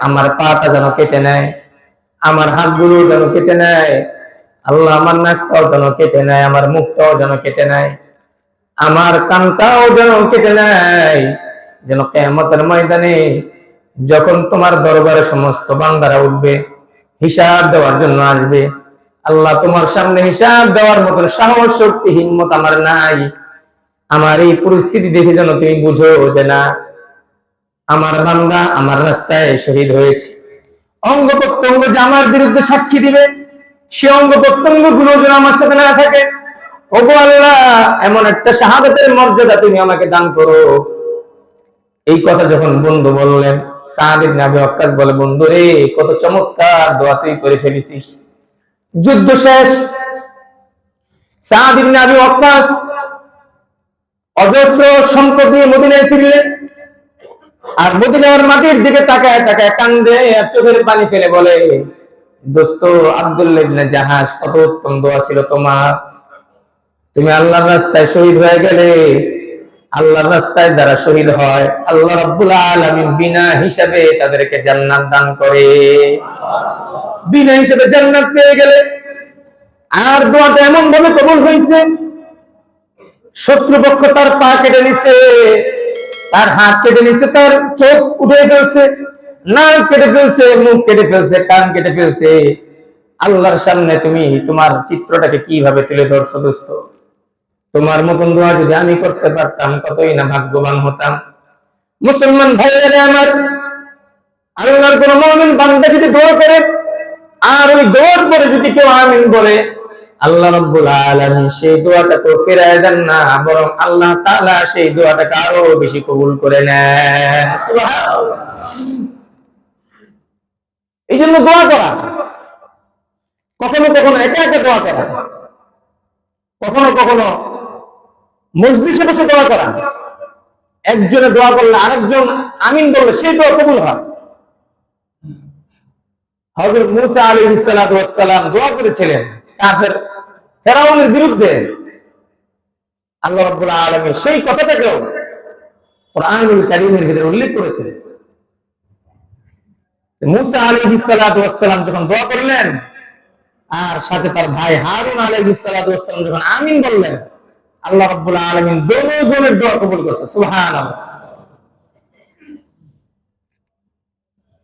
আমার পাটা যেন কেটে নেয়, আমার হাতগুলো যেন কেটে নেয়, আল্লাহ আমার নাকটাও যেন কেটে নেয়, আমার মুখটাও যেন কেটে নেয়, আমার কানটাও যেন কেটে নেয়, যেন কিয়ামতের ময়দানে যখন তোমার দরবারে সমস্ত বান্দারা উঠবে, হিসাব দেওয়ার জন্য আসবে, আল্লাহ তোমার সামনে হিসাব দেওয়ার মতন সাহস, শক্তি, হিম্মত আমার নাই। আমার এই পরিস্থিতি দেখে যেন তুমি বুঝো যে না, আমার বান্দা আমার রাস্তায় শহীদ হয়েছে। অঙ্গ প্রত্যঙ্গ যে আমার বিরুদ্ধে সাক্ষী দিবে, সে অঙ্গ প্রত্যঙ্গ গুলো যেন আমার সাথে না থাকে। ওগো আল্লাহ, এমন একটা শাহাদাতের মর্যাদা তুমি আমাকে দান করো। এই কথা যখন বন্ধু বললেন, সাদ ইবনে আবি ওয়াক্কাস বলে, বন্ধু রে, কত চমৎকার দোয়া তুই করে ফেলেছিস। যুদ্ধ শেষ, সাদ ইবনে আবি ওয়াক্কাস অজস্র সম্পদ নিয়ে মদিনায় ফিরলেন, আর মদিনার মাটির দিকে তাকায় তাকায় কান্দে আর চোখের পানি ফেলে বলে, দোস্ত আব্দুল্লাহ ইবনে জাহাজ, কত উত্তম দোয়া ছিল তোমার। তুমি আল্লাহর রাস্তায় শহীদ হয়ে গেলে। আল্লাহর রাস্তায় যারা শহীদ হয়, আল্লাহ রাব্বুল আলামিন বিনা হিসাবে তাদেরকে জান্নাত দান করে। বিনা হিসাবে জান্নাত পেয়ে গেলে। আর দোয়াটা এমন ভাবে কবুল হয়েছে, শত্রুপক্ষ তার পা কেটে নিছে, তার হাত কেটে নিছে, তার চোখ উঠে ফেলছে, নাক কেটে ফেলছে, মুখ কেটে ফেলছে, কান কেটে ফেলছে। আল্লাহর সামনে তুমি তোমার চিত্রটাকে কিভাবে তুলে ধরছো দোস্ত? তোমার মতন দোয়া যদি আমি করতে পারতাম, কতই না ভাগ্যবান হতাম। মুসলমান ভাইয়েরা আমার, আল্লাহর কোন মুমিন বান্দা যদি দোয়া করে, আর ওই দোয়ার পরে যদি কেউ আমিন বলে, আল্লাহ রাব্বুল আলামিন সেই দোয়াটাকে ফিরায় দেন না, বরং আল্লাহ তাআলা সেই দোয়াটাকে আরো বেশি কবুল করে নেন। সুবহানাল্লাহ। এই জন্য দোয়া করা, কখনো কখনো একা একা দোয়া করা, কখনো কখনো মজলিসে বসে দোয়া করা। একজনে দোয়া করলে আরেকজন আমিন বললে সেই দোয়া কবুল হয়। হযরত মূসা আলাইহিস সালাতু ওয়াস সালাম দোয়া করেছিলেন কাফের ফেরাউনের বিরুদ্ধে। আল্লাহ রাব্বুল আলামিন সেই কথাটাকেও কোরআনুল কারীমের ভিতরে উল্লেখ করেছেন। মূসা আলাইহিস সালাতু ওয়াস সালাম যখন দোয়া করলেন, আর সাথে তার ভাই হারুন আলাইহিস সালাতু ওয়াস সালাম যখন আমিন বললেন, আল্লাহ রাব্বুল আলামিন দুজনের দোয়া কবুল করেছে। সুবহানাল্লাহ।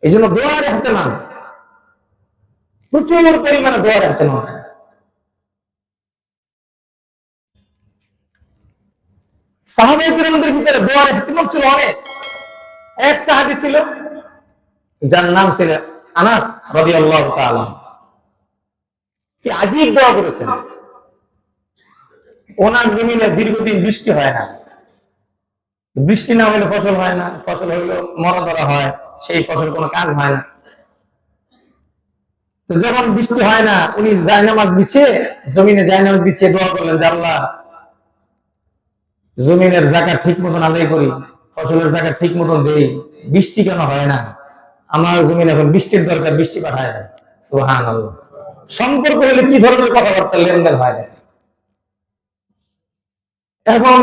এইজন্য দোয়ার ইহতিমাম, প্রচুর পরিমাণে দোয়ার ইহতিমাম। সাহাবায়ে কিরামদের ভিতরে দোয়ার ইহতিমাম ছিল অনেক। এক সাহাবী ছিল, যার নাম ছিল আনাস রাদিয়াল্লাহু তাআলা। কি আজীব দোয়া করেছেন। ওনার জমিনে দীর্ঘদিন বৃষ্টি হয় না, বৃষ্টি না হলে ফসল হয় না, ফসল হইলে মরা ধরা হয়, সেই ফসল কোনো কাজ হয় না। তো যখন বৃষ্টি হয় না, উনি জায়নামাজ বিছিয়ে, জমিনে জায়নামাজ বিছিয়ে দোয়া করলেন, যে আল্লাহ, জমিনের জাকাত ঠিক মতন আদায় করি, ফসলের জাকাত ঠিক মতন দেই, বৃষ্টি কেন হয় না? আমার জমিনে এখন বৃষ্টির দরকার, বৃষ্টি পাঠায় না। সুবহানাল্লাহ। সম্পর্ক হলে কি ধরনের কথাবার্তা লেনদেন হয় না। এখন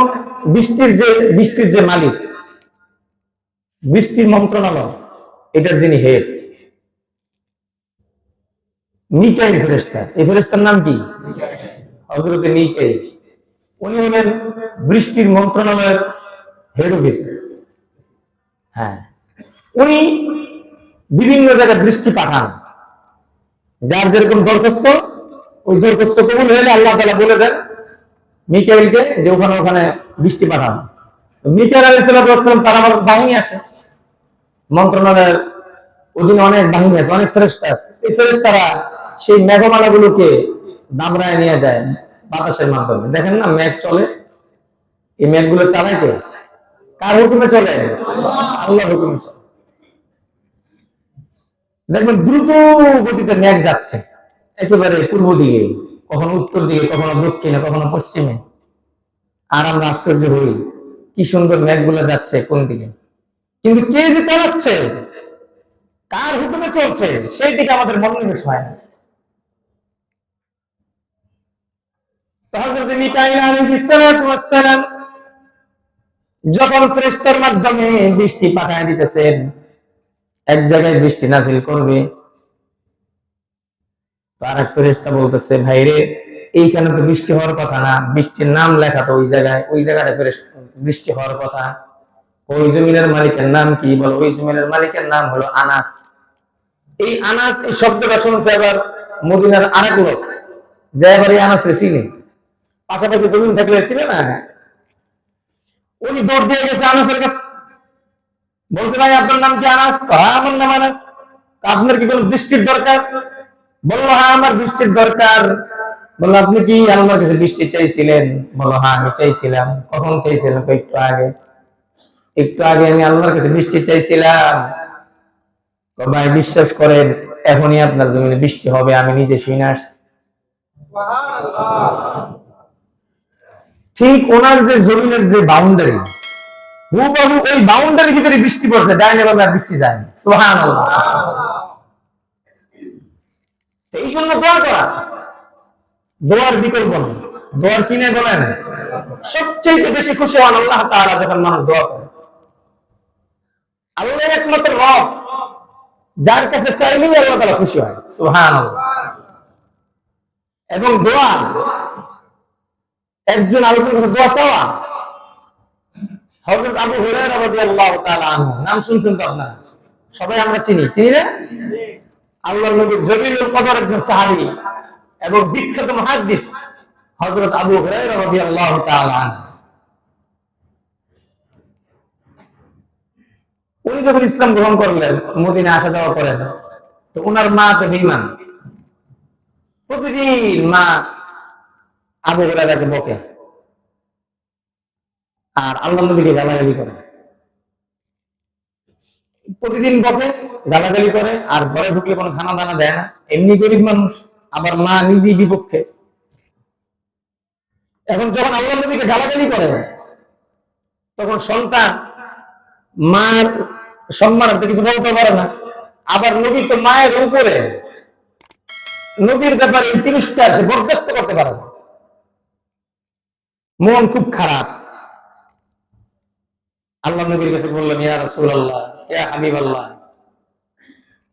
বৃষ্টির যে মালিক, বৃষ্টির মন্ত্রণালয়, এটার যিনি হেড মিকাইল ফেরেশতা। এই ফেরেশতার নাম কি? হযরতে মিকাইল। উনি হলেন বৃষ্টির মন্ত্রণালয়ের হেড অফিসার। হ্যাঁ, উনি বিভিন্ন জায়গায় বৃষ্টি পাঠান। যার যেরকম দরখাস্ত, ওই দরখাস্ত কবুল হলে আল্লাহ তাআলা বলে দেন মিকাইলকে যে ওখানে ওখানে বৃষ্টি পাঠান। মিকাইল আলাইহিস সালাম, তার আমার বাহিনী আছে, মন্ত্রণালয়ের অধীনে অনেক বাহিনী আছে, অনেক ফেরেশতা আছে। এই ফেরেশতারা সেই মেঘমালাগুলোকে দামড়ায় নিয়ে যায় বাতাসের মাধ্যমে। দেখেন না মেঘ চলে, এই মেঘগুলো চালায় কে? কার হুকুমে চলে? আল্লাহর হুকুমে চলে। দেখবেন দ্রুত গতিতে মেঘ যাচ্ছে একেবারে পূর্ব দিকে, কখনো উত্তর দিকে, কখনো দক্ষিণে, কখনো পশ্চিমে। আর আমরা আশ্চর্য হই কি সুন্দর মেঘগুলো যাচ্ছে কোন দিকে, কিন্তু কে যে চালাচ্ছে, কার হুকুমে চলছে, সেই দিকে আমাদের মনোনিবেশ হয় না। হযরত মিকাইল আলাইহিস সালাম যখন ফেরেশতার মাধ্যমে বৃষ্টি পাঠায় দিতেছেন, এক জায়গায় বৃষ্টি নাযিল করবে, তার এক ফেরেশতা বলতেছে, ভাইরে এইখানে তো বৃষ্টি হওয়ার কথা না, বৃষ্টির নাম লেখা তো ওই জায়গায়, ওই জায়গাটা বৃষ্টি হওয়ার কথা। ওই জমিনের মালিকের নাম কি? বলো, ওই জমিনের মালিকের নাম হলো আনাস। এই আনাস, এই শব্দটা শুনছে এবার মদিনার আরেক লোক, যে এবার এই আনাস চিনি, পাশাপাশি জমিন থাকলে চিনে না, উনি দৌড় দিয়ে গেছে আনাসের কাছে, বলছে ভাই আপনার নাম কি? আনাস। হ্যাঁ আমার নাম আনাস। আপনার কি কোনো বৃষ্টির দরকার? বললো হ্যাঁ আমার বৃষ্টির দরকার। বললো আপনি কি আমার কাছে বৃষ্টি চাইছিলেন? বললো হ্যাঁ আমি চাইছিলাম। কখন চাইছিলেন? একটু আগে। একটু আগে আমি আল্লাহর কাছে বৃষ্টি চাইছিলাম। তো ভাই বিশ্বাস করেন এখনই আপনার জমিনে বৃষ্টি হবে, আমি নিজে শুনে আসছি। ঠিক ওনার যে জমিনের যে বাউন্ডারি, হুবহু ওই বাউন্ডারির ভিতরে বৃষ্টি পড়ছে, ডাইনে বামে আর বৃষ্টি যায়নি। সুবহানাল্লাহ। এই জন্য দোয়া করা, দোয়ার বিকল্প নেই। দোয়ার কিনে বলেন সবচেয়ে বেশি খুশি হন আল্লাহ তাআলা যখন মানুষ দোয়া করে। আল্লাহ একমাত্র রব, যার কাছে চাইলেই আল্লাহ তাআলা খুশি হয়। সুবহানাল্লাহ। এবং দোয়া, একজন আল্লাহর কাছে দোয়া চাওয়া। হযরত আবু হুরায়রা রাদিয়াল্লাহু তাআলা আনহু, নাম শুনছেন তো আপনারা? সবাই আমরা চিনি, চিনি না? আল্লাহর নবীর জলিলুল কদর একজন সাহাবী এবং বিখ্যাত মুহাদ্দিস হযরত আবু হুরায়রা রাদিয়াল্লাহু তাআলা আনহু। উনি যখন ইসলাম গ্রহণ করলেন, মদিনা আসা যাওয়া করেন, তো ওনার মা তো বেঈমান। প্রতিদিন মা আবু হুরায়রাকে বকে আর আল্লাহর নবীকে গালাগালি করে। প্রতিদিন বকে, গালাগালি করে, আর ঘরে ঢুকলে কোনো খানা দানা দেয় না। এমনি গরিব মানুষ, আবার মা নিজেই বিপক্ষে। এখন যখন আল্লাহর নবীকে গালাগালি করে, তখন সন্তান মার সম্মানার্থে কিছু বলতে পারে না। আবার নবী তো মায়ের উপরে, নবীর ব্যাপারে তিরস্কার সে বরদাস্ত করতে পারে না। মন খুব খারাপ। আল্লাহ নবীর কাছে বললেন, ইয়া রাসূলুল্লাহ, ইয়া হাবিবাল্লাহ,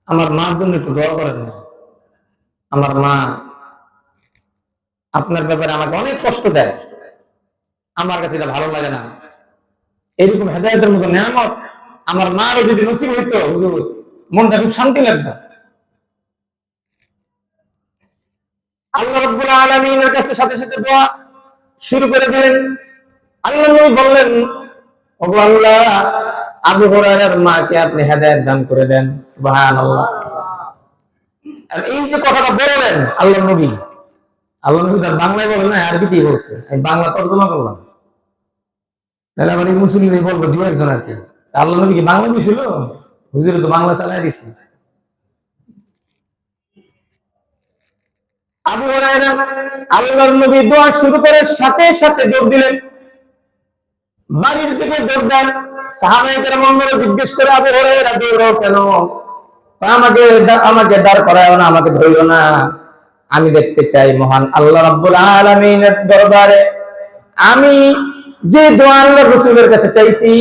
আমার মার জন্য একটু দোয়া করেন না। আমার মা আপনার ব্যাপারে আমাকে অনেক কষ্ট দেয়, আমার কাছে এটা ভালো লাগে না। এরকম হেদায়েতের মতো নিয়ামত আমার মারও যদি নসিব হইতো হুজুর, মনটা খুব শান্তি লাগতো। আল্লাহ রাব্বুল আলামিনের কাছে সাথে সাথে দোয়া শুরু করে দিলেন। আল্লাহ নবী বললেন, ওগো আল্লাহ, আবু হুরায়রার মাকে আপনি হেদায়েত দান করে দেন। সুবহানাল্লাহ। আর এই যে কথাটা বললেন আল্লাহ নবী, আল্লাহ নবী তার বাংলায় বলেন না, আরবিতেই বলছে। আমি বাংলা তর্জমা করলাম, তাহলে আমার এই মুসলিম বলবো দু একজন আর কি। আল্লাহ নবী কি বাংলা বুঝছিল? হুজুরে তো বাংলা চালাই দিছে। আবু হুরায়রা আল্লাহর নবী দোয়া শুরু করে সাথে সাথে দৌড় দিলেন, বাড়ির দিকে দৌড় দেন। সাহাবায়ে কেরাম জিজ্ঞেস করে, আবু হুরায়রা দৌড়াও কেন? আমাকে আমাকে দাঁড় করায়ও না, আমাকে ধরো না, আমি দেখতে চাই মহান আল্লাহ রাব্বুল আলামিনের দরবারে আমি যে দোয়া আল্লাহর রাসূলের কাছে চাইছি,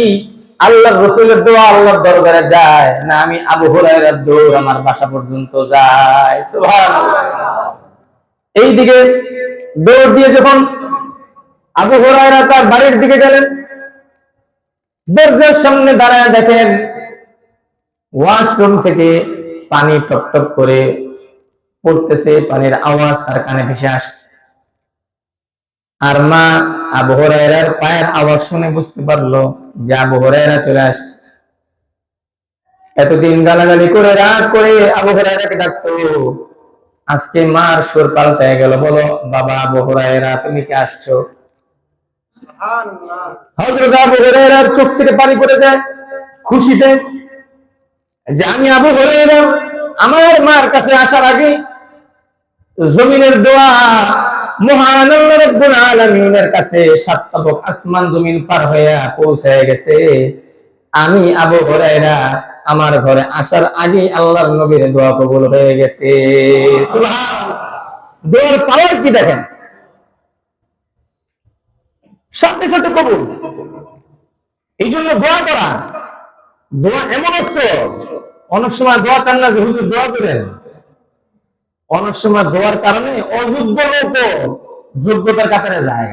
আল্লাহর রাসূলের দোয়া আল্লাহর দরবারে যায় না, আমি আবু হুরায়রার দৌড় আমার বাসা পর্যন্ত যায়। সুবহানাল্লাহ। এইদিকে দৌড় দিয়ে যখন আবু হুরায়রা তার বাড়ির দিকে গেলেন, দরজার সামনে দাঁড়ায় দেখেন ওয়াশরুম থেকে পানি টপ টপ করে পড়তেছে, পানির আওয়াজ তার কানে ভেসে আসছে। আর মা আবু হুরায়রার পায়ের আওয়াজ শুনে বুঝতে পারলো যে আবু হুরায়রা চলে আসছে। এতদিন গালাগালি করে রাগ করে আবু হুরায়রাকে ডাকতো, আজকে মার সুর পাল্টায় গেল, বলো বাবা আবু হুরায়রা তুমি কি আসছো? সুবহানাল্লাহ। হযরত আবু হুরায়রার চোখ থেকে পানি পড়ে যায় খুশিতে, যে আমি আবু হুরায়রা আমার মার কাছে আসার আগে জমিনের দোয়া মহান আল্লাহ রাব্বুল আলামিনের কাছে সাতটা আসমান জমিন পার হয়ে পৌঁছে গেছে। আমি আবু হুরায়রা আমার ঘরে আসার আগে আল্লাহর নবীর দোয়া কবুল হয়ে গেছে। সুবহানাল্লাহ। দোয়ার পাওয়ার কি দেখেন, সাথে সাথে কবুল। এই জন্য দোয়া করা, দোয়া এমন অস্ত্র। অনেক সময় দোয়া চান না যে হুজুর দোয়া করেন, অনেক সময় দোয়ার কারণে অযোগ্য লোক যোগ্যতার কাতারে যায়।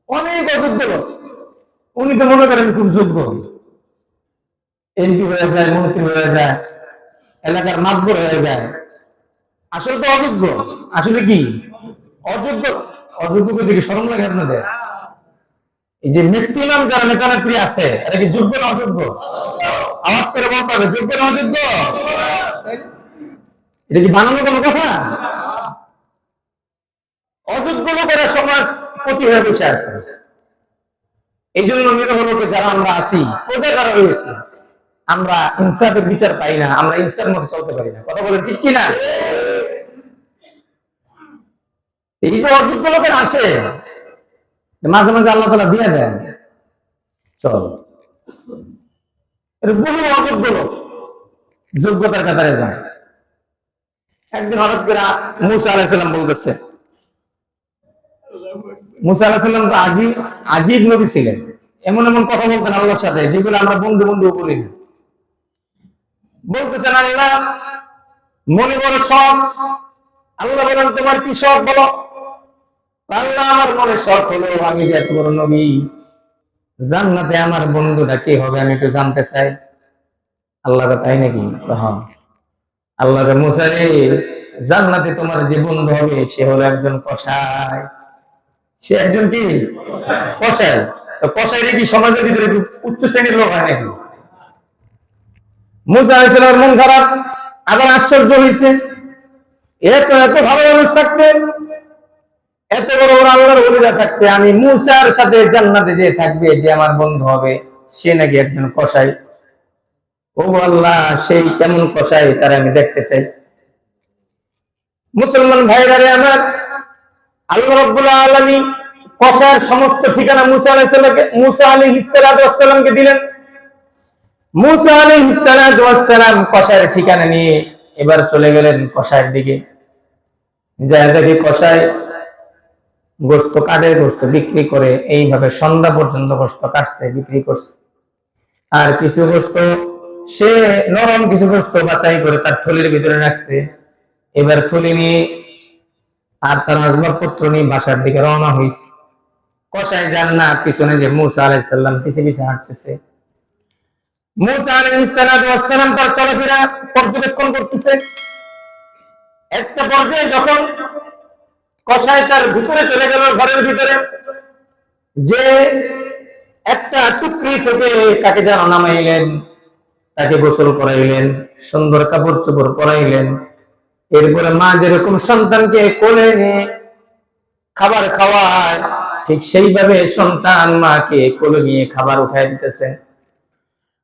অনেক অযোগ্য লোক, উনি তো মনে করেন খুব যোগ্য, এমপি হয়ে যায়, মন্ত্রী হয়ে যায়, এলাকার মাতবর হয়ে যায়, আসলে তো অযোগ্য। আসলে কি অযোগ্য? অযোগ্যকে দেখে শরম লাগে আপনাদের? এই যে ম্যাক্সিমাম যারা নেতা নেত্রী আছে এরা কি যোগ্য না অযোগ্য? আওয়াজ করে বলতে হবে, যোগ্য না অযোগ্য? এটা কি বানানো কোনো কথা? অযোগ্য লোকেরা সমাজ প্রতি হয়ে বসে আছে। এই জন্য নিরহ লোকে যারা আমরা আছি, প্রজাকার রয়েছে, আমরা ইনসাফের বিচার পাই না, আমরা ইনসাফের মধ্যে চলতে পারি না। কথা বলেন ঠিক কিনা? এই যে অযোগ্য লোকের আসে, মাঝে মাঝে আল্লাহ তাআলা দিয়ে দেন, চল এর বহু অযোগ্য লোক যোগ্যতার কাতারে যায়। একদিন হঠাৎ করে মুসা আলাইহিস সালাম বলতেছে, মুসা আলাইহিস সালাম তো আজীব নবী ছিলেন, এমন এমন কথা বলতেন আল্লাহর সাথে যেগুলো আমরা বন্ধু বন্ধু বলি না। বলতেছেন আল্লাহ মনে বড় শখ। আল্লাহ বলেন তোমার কি শখ বলো? আল্লাহ আমার মনে শখ হলো আমি যে এত বড় নবী, জান্নাতে আমার বন্ধুটা কে হবে আমি একটু জানতে চাই। আল্লাহ তাই নাকি? হ্যাঁ। আল্লাহ মুসা রে, জান্নাতে তোমার যে বন্ধু হবে সে হলো একজন কসাই। সে একজন কি? কসাই। তো কসাইরে কি সমাজের ভিতরে উচ্চ শ্রেণীর লোক হয় নাকি? মুসা আলাইহিস সালামের মন খারাপ, আবার আশ্চর্য হয়েছে, এত এত ভালো মানুষ থাকতে, এত বড় বড় আল্লাহর ওলিরা থাকতে, আমি মুসার সাথে জান্নাতে যে থাকবে, যে আমার বন্ধু হবে, সে নাকি একজন কসাই। ও আল্লাহ, সেই কেমন কসাই তারা আমি দেখতে চাই। মুসলমান ভাইরা রে আমার, আল্লাহ রাব্বুল আলামিন কসাইয়ের সমস্ত ঠিকানা মুসা আলাইহিস সালামকে দিলেন। মুসা আলাইহিস সালাম কসাইয়ের ঠিকানা নিয়ে এবার চলে গেলেন কসাইয়ের দিকে। যা দেখি কসাই গোশত কাটে, গোশত বিক্রি করে, এইভাবে সন্ধ্যা পর্যন্ত গোশত কাটছে, বিক্রি করছে। আর কিছু গোশত সে নরম কিছু গোশত বাছাই করে তার থলির ভিতরে রাখছে। এবার থলি নিয়ে আর তার আসবাবপত্র নিয়ে বাসার দিকে রওনা হয়েছে। কসাই যান না, পিছনে যে মুসা আলাইহিস সালাম পিছে পিছে হাঁটতেছে। মুসা আলাইহিস সালাম তার চলাফেরা পর্যবেক্ষণ করতেছে। একটা পর্যায়ে যখন কসাই তার ভিতরে চলে গেল, ঘরের ভিতরে যে একটা টুকরি থেকে তাকে যেন নামাইলেন, তাকে গোসল করাইলেন, সুন্দর কাপড় চোপড় পরাইলেন। এরপরে মা যেরকম সন্তানকে কোলে নিয়ে খাবার খাওয়ায়, ঠিক সেইভাবে সন্তান মাকে কোলে নিয়ে খাবার উঠাই দিতেছে।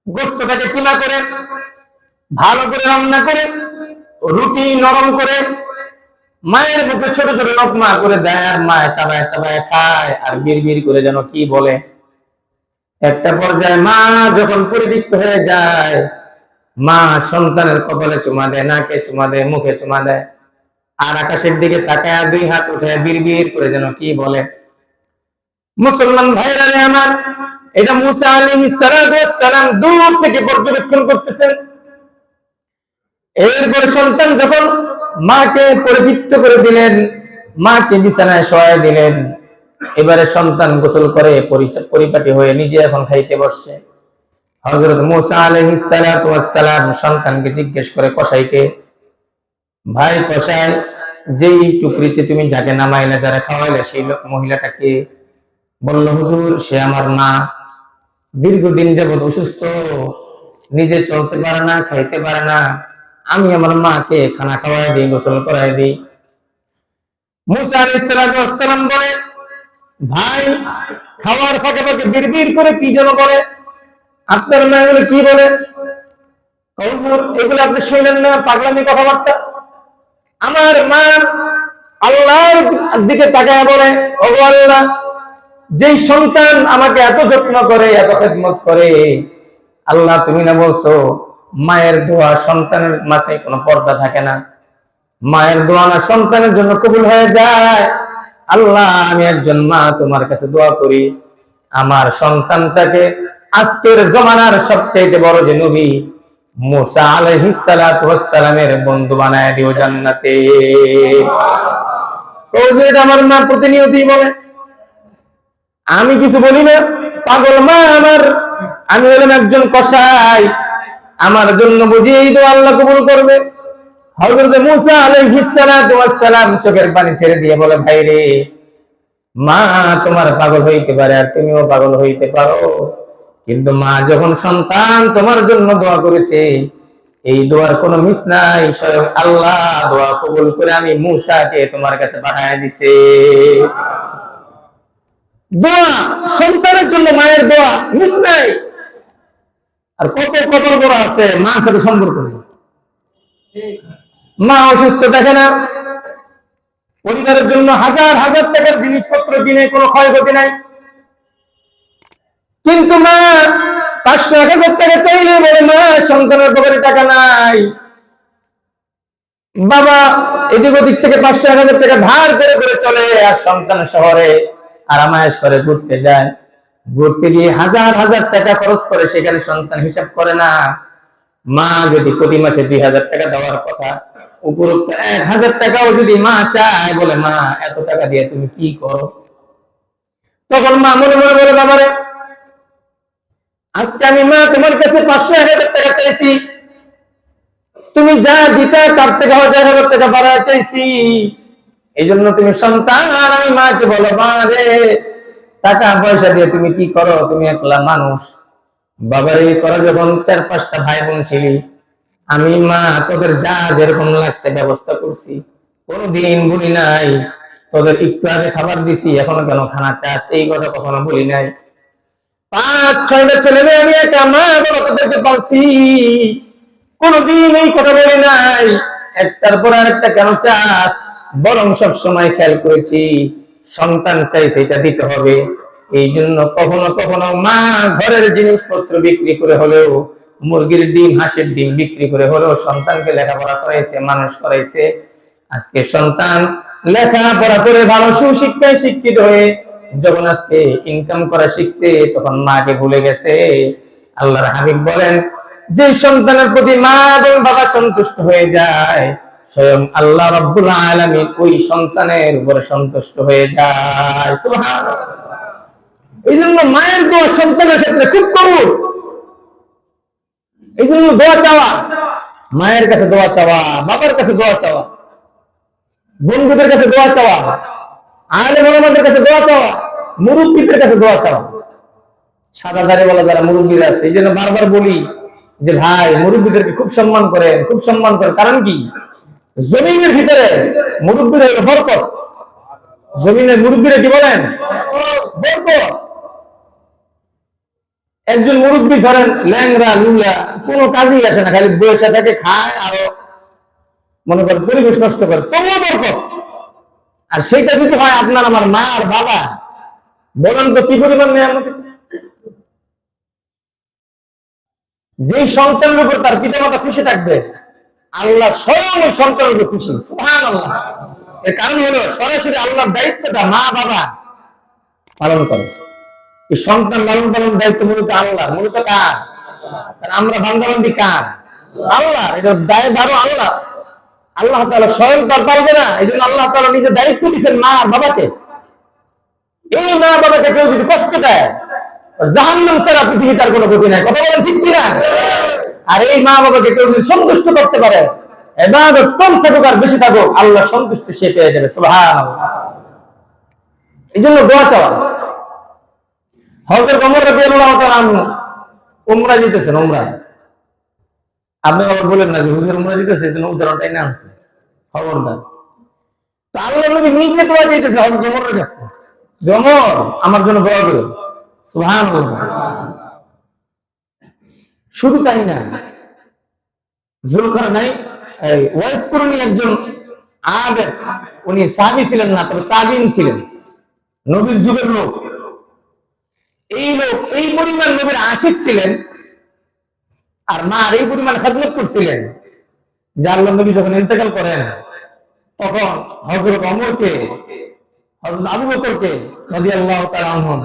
গোশতটাকে কিমা করে ভালো করে রান্না করে রুটি নরম করে মায়ের মুখে ছোট ছোট লোকমা করে দেয়, আর মায় চাবায় চাবায় খায় আর বিড় করে যেন কি বলে। একটা পর্যায়ে মা যখন পরিতৃপ্ত হয়ে যায়, মা সন্তানের কপালে চুমা দেয়, নাকে চুমা দেয়, মুখে চুমা দেয়, আর আকাশের দিকে তাকায় দুই হাত উঠে বিড় করে যেন কি বলে। মুসলমান ভাইরা রে আমার, এটা মুসা আলাইহিস সালাম দূর থেকে পর্যবেক্ষণ করতেছেন। এরপরে সন্তান যখন মাকে পরিতৃপ্ত করে দিলেন, মাকে বিছানায় শোয়ায় দিলেন, এবারে সন্তান গোসল করে পরিপাটি হয়ে নিজে এখন খাইতে বসছে। হযরত মুসা আলাইহিস সালাম সন্তানকে জিজ্ঞেস করে কসাইকে, ভাই কসাই, যেই টুকরিতে তুমি যাকে নামাইলে, যারা খাওয়াইলে, সেই মহিলাটাকে? বলল, হুজুর, সে আমার মা, দীর্ঘদিন যাবত অসুস্থ, নিজে চলতে পারে না, খাইতে পারে না, আমি আমার মাকে খানা খাওয়াই দিই, গোসল করাই দিই। মুসা আলাইহিস সালাম বলে, ভাই, খাওয়ার ফাঁকে ফাঁকে বিড়বিড় করে কি যেন বলে, আপনার মা এগুলো কি বলে? হুজুর, এগুলো আপনি শুনলেন না? পাগলামি কথাবার্তা। আমার মা আল্লাহর দিকে তাকায় বলে, ওগো আল্লাহ, যেই সন্তান আমাকে এত যত্ন করে, এত খেদমত করে, আল্লাহ তুমি না বলছো মায়ের দোয়া সন্তানের মাঝে কোনো পর্দা থাকে না, মায়ের দোয়া না সন্তানের জন্য কবুল হয়ে যায়। আল্লাহ, আমি একজন মা, তোমার কাছে দোয়া করি, আমার সন্তানটাকে আজকের জমানার সবচেয়ে বড় যে নবী মুসা আলাইহিস সালামের বন্ধু বানায় দিও জান্নাতে। আমার মা প্রতিনিয়তই বলে, আমি কিছু বলি না, পাগল মা আমার, আমি হলাম একজন কসাই, আমার জন্য বুঝি এই দোয়া আল্লাহ কবুল করবে। হযরত মুসা আলাইহিস সালাম চোখের পানি ছেড়ে দিয়ে বলে, ভাই রে, মা তোমার পাগল হইতে পারে, আর তুমিও পাগল হইতে পারো, কিন্তু মা যখন সন্তান তোমার জন্য দোয়া করেছে, এই দোয়ার কোনো মিস নাই, স্বয়ং আল্লাহ দোয়া কবুল করে আমি মুসাকে তোমার কাছে পাঠায় দিছে। দোয়া সন্তানের জন্য মায়ের দোয়া মিস নাই। আর কত কত বড় আছে মার সাথে সম্পর্ক নেই, মা অসুস্থ দেখে না, পরিবারের জন্য হাজার হাজার টাকার জিনিসপত্র কিনে কোনো ক্ষয়ক্ষতি নাই, কিন্তু মা 500-1000 টাকা চাইলে বলে, মা সন্তানের পকেটে টাকা নাই। বাবা এদিক ওদিক থেকে 500-1000 টাকা ধার করে করে চলে, আর সন্তান শহরে আরামায়েশ করে ঘুরতে যায়, ঘুরতে গিয়ে হাজার হাজার টাকা খরচ করে, সেখানে সন্তান হিসাব করে না। মা যদি প্রতি মাসে 2000 টাকা দেওয়ার কথা, উপরোক্ত 1000 টাকাও যদি মা চায়, বলে, মা এত টাকা দিয়ে তুমি কি করো? তখন মা মনে মনে বলে, বাবারে, আজকে আমি মা তোমার কাছে 500-1000 টাকা চাইছি, তুমি যা দিতে তার থেকে 1000 টাকা বাড়ায় চাইছি, এই জন্য তুমি সন্তান আর আমি মাকে বলো, মা রে, টাকা পয়সা দিয়ে তুমি কি করো? তুমি একলা মানুষ। বাবার এই করা যখন 4-5টা ভাই বোন ছিলি, আমি মা তোদের যা যেরকম লাগছে ব্যবস্থা করছি, কোনদিন বলি নাই তোদের একটু আগে খাবার দিছি, এখনো কেন খানা চাস, এই কথা কখনো বলি নাই। 5-6টা ছেলে মেয়ে আমি একা মা বাবা তোদেরকে পালছি, কোনদিন এই কথা বলি নাই, একটার পর আরেকটা কেন চাস, বরং সব সময় খেয়াল করেছি সন্তান চাইছে এটা দিতে হবে। এই জন্য কখনো কখনো মা ঘরের জিনিসপত্র বিক্রি করে হলেও, মুরগির ডিম, হাঁসের ডিম বিক্রি করে হলেও সন্তানকে লেখাপড়া করাইছে, মানুষ করাইছে। আজকে সন্তান লেখাপড়া করে ভালো সুশিক্ষায় শিক্ষিত হয়ে যখন আজকে ইনকাম করা শিখছে, তখন মাকে ভুলে গেছে। আল্লাহর হাবিব বলেন, যে সন্তানের প্রতি মা এবং বাবা সন্তুষ্ট হয়ে যায়, স্বয়ং আল্লাহ রাব্বুল আলামিন ওই সন্তানের উপরে সন্তুষ্ট হয়ে যায়। সুবহানাল্লাহ। এই জন্য মায়ের দোয়া সন্তানের ক্ষেত্রে খুব কবুল। এই জন্য দোয়া চাওয়া, মায়ের কাছে দোয়া চাওয়া, বাবার কাছে দোয়া চাওয়া, বন্ধুদের কাছে দোয়া চাওয়া, আলেম ওলামাদের কাছে দোয়া চাওয়া, মুরব্বীদের কাছে দোয়া চাওয়া। সাদা দাড়িওয়ালা যারা মুরব্বীরা আছে, এই জন্য বারবার বলি যে ভাই, মুরব্বীদেরকে খুব সম্মান করেন, খুব সম্মান করেন। কারণ কি, জমিনের ভিতরে মুরব্বীরা হলো বরকত। জমিনের মুরব্বীরা কি বলেন? বরকত। একজন মুরব্বী ধরেন ল্যাংরা লুলা, কোনো কাজই আসে না, খালি বসে থাকে, খায়, আরো মনে করেন পরিবেশ নষ্ট করে, তবুও বরকত। আর সেইটা যদি হয় আপনার আমার মা আর বাবা, বলেন তো কি পরিমাণ নেই আমাকে। যেই সন্তানের উপর তার পিতা মাতা খুশি থাকবে, আল্লাহ স্বয়ং ওই সন্তানের উপর খুশি। সুবহানাল্লাহ। এর কারণ হলো সরাসরি আল্লাহর দায়িত্বটা মা বাবা পালন করে। এই সন্তান লালন পালন দায়িত্ব মূলত আল্লাহ, মূলত কার? কারণ আমরা বান্দাবান্দি কার? আল্লাহ। এটা দায় ধারো আল্লাহ। আল্লাহ তাআলা স্বয়ং তার পারবে না, এই জন্য আল্লাহ তাআলা নিজে দায়িত্ব দিচ্ছেন মা আর বাবাকে। এই মা বাবাকে কেউ যদি কষ্ট দেয়, জাহান্নাম ছাড়া পৃথিবী তার কোনো গতি নাই। কথা বলেন ঠিক কিনা? আর এই মা বাবাকে কেউ যদি সন্তুষ্ট করতে পারে, ইবাদত কম থাকুক আর বেশি থাকুক, আল্লাহ সন্তুষ্ট সে পেয়ে যাবে। সুবহানাল্লাহ। এই জন্য দোয়া চাওয়া। হযরত ওমর রাদিয়াল্লাহু তাআলা আনহু উমরা যেতেছেন, উমরা। আপনি আবার বলেন না যে হুজুর উমরা যেতেছে, এই জন্য উদাহরণটাই না আনছে, খবরদার। তো আল্লাহ নবী নিজে দোয়া চাইতেছে হযরত ওমরের কাছে, যে ওমর আমার জন্য দোয়া করুন। সুবহানাল্লাহ। শুধু তাই না, যুলকারনাইন ওয়াইস করুনি একজন আবেদ, উনি সাহাবী ছিলেন না, তবে তাবিঈন ছিলেন, নবীর যুগের লোক। এই লোক এই পরিমাণ নবীর আশিক ছিলেন আর মার এই পরিমাণ খেদমত করছিলেন যে আল্লাহ নবী যখন ইন্তেকাল করেন, তখন হযরত ওমরকে, হযরত আবু বকরকে রাদিয়াল্লাহু তাআলা আনহুম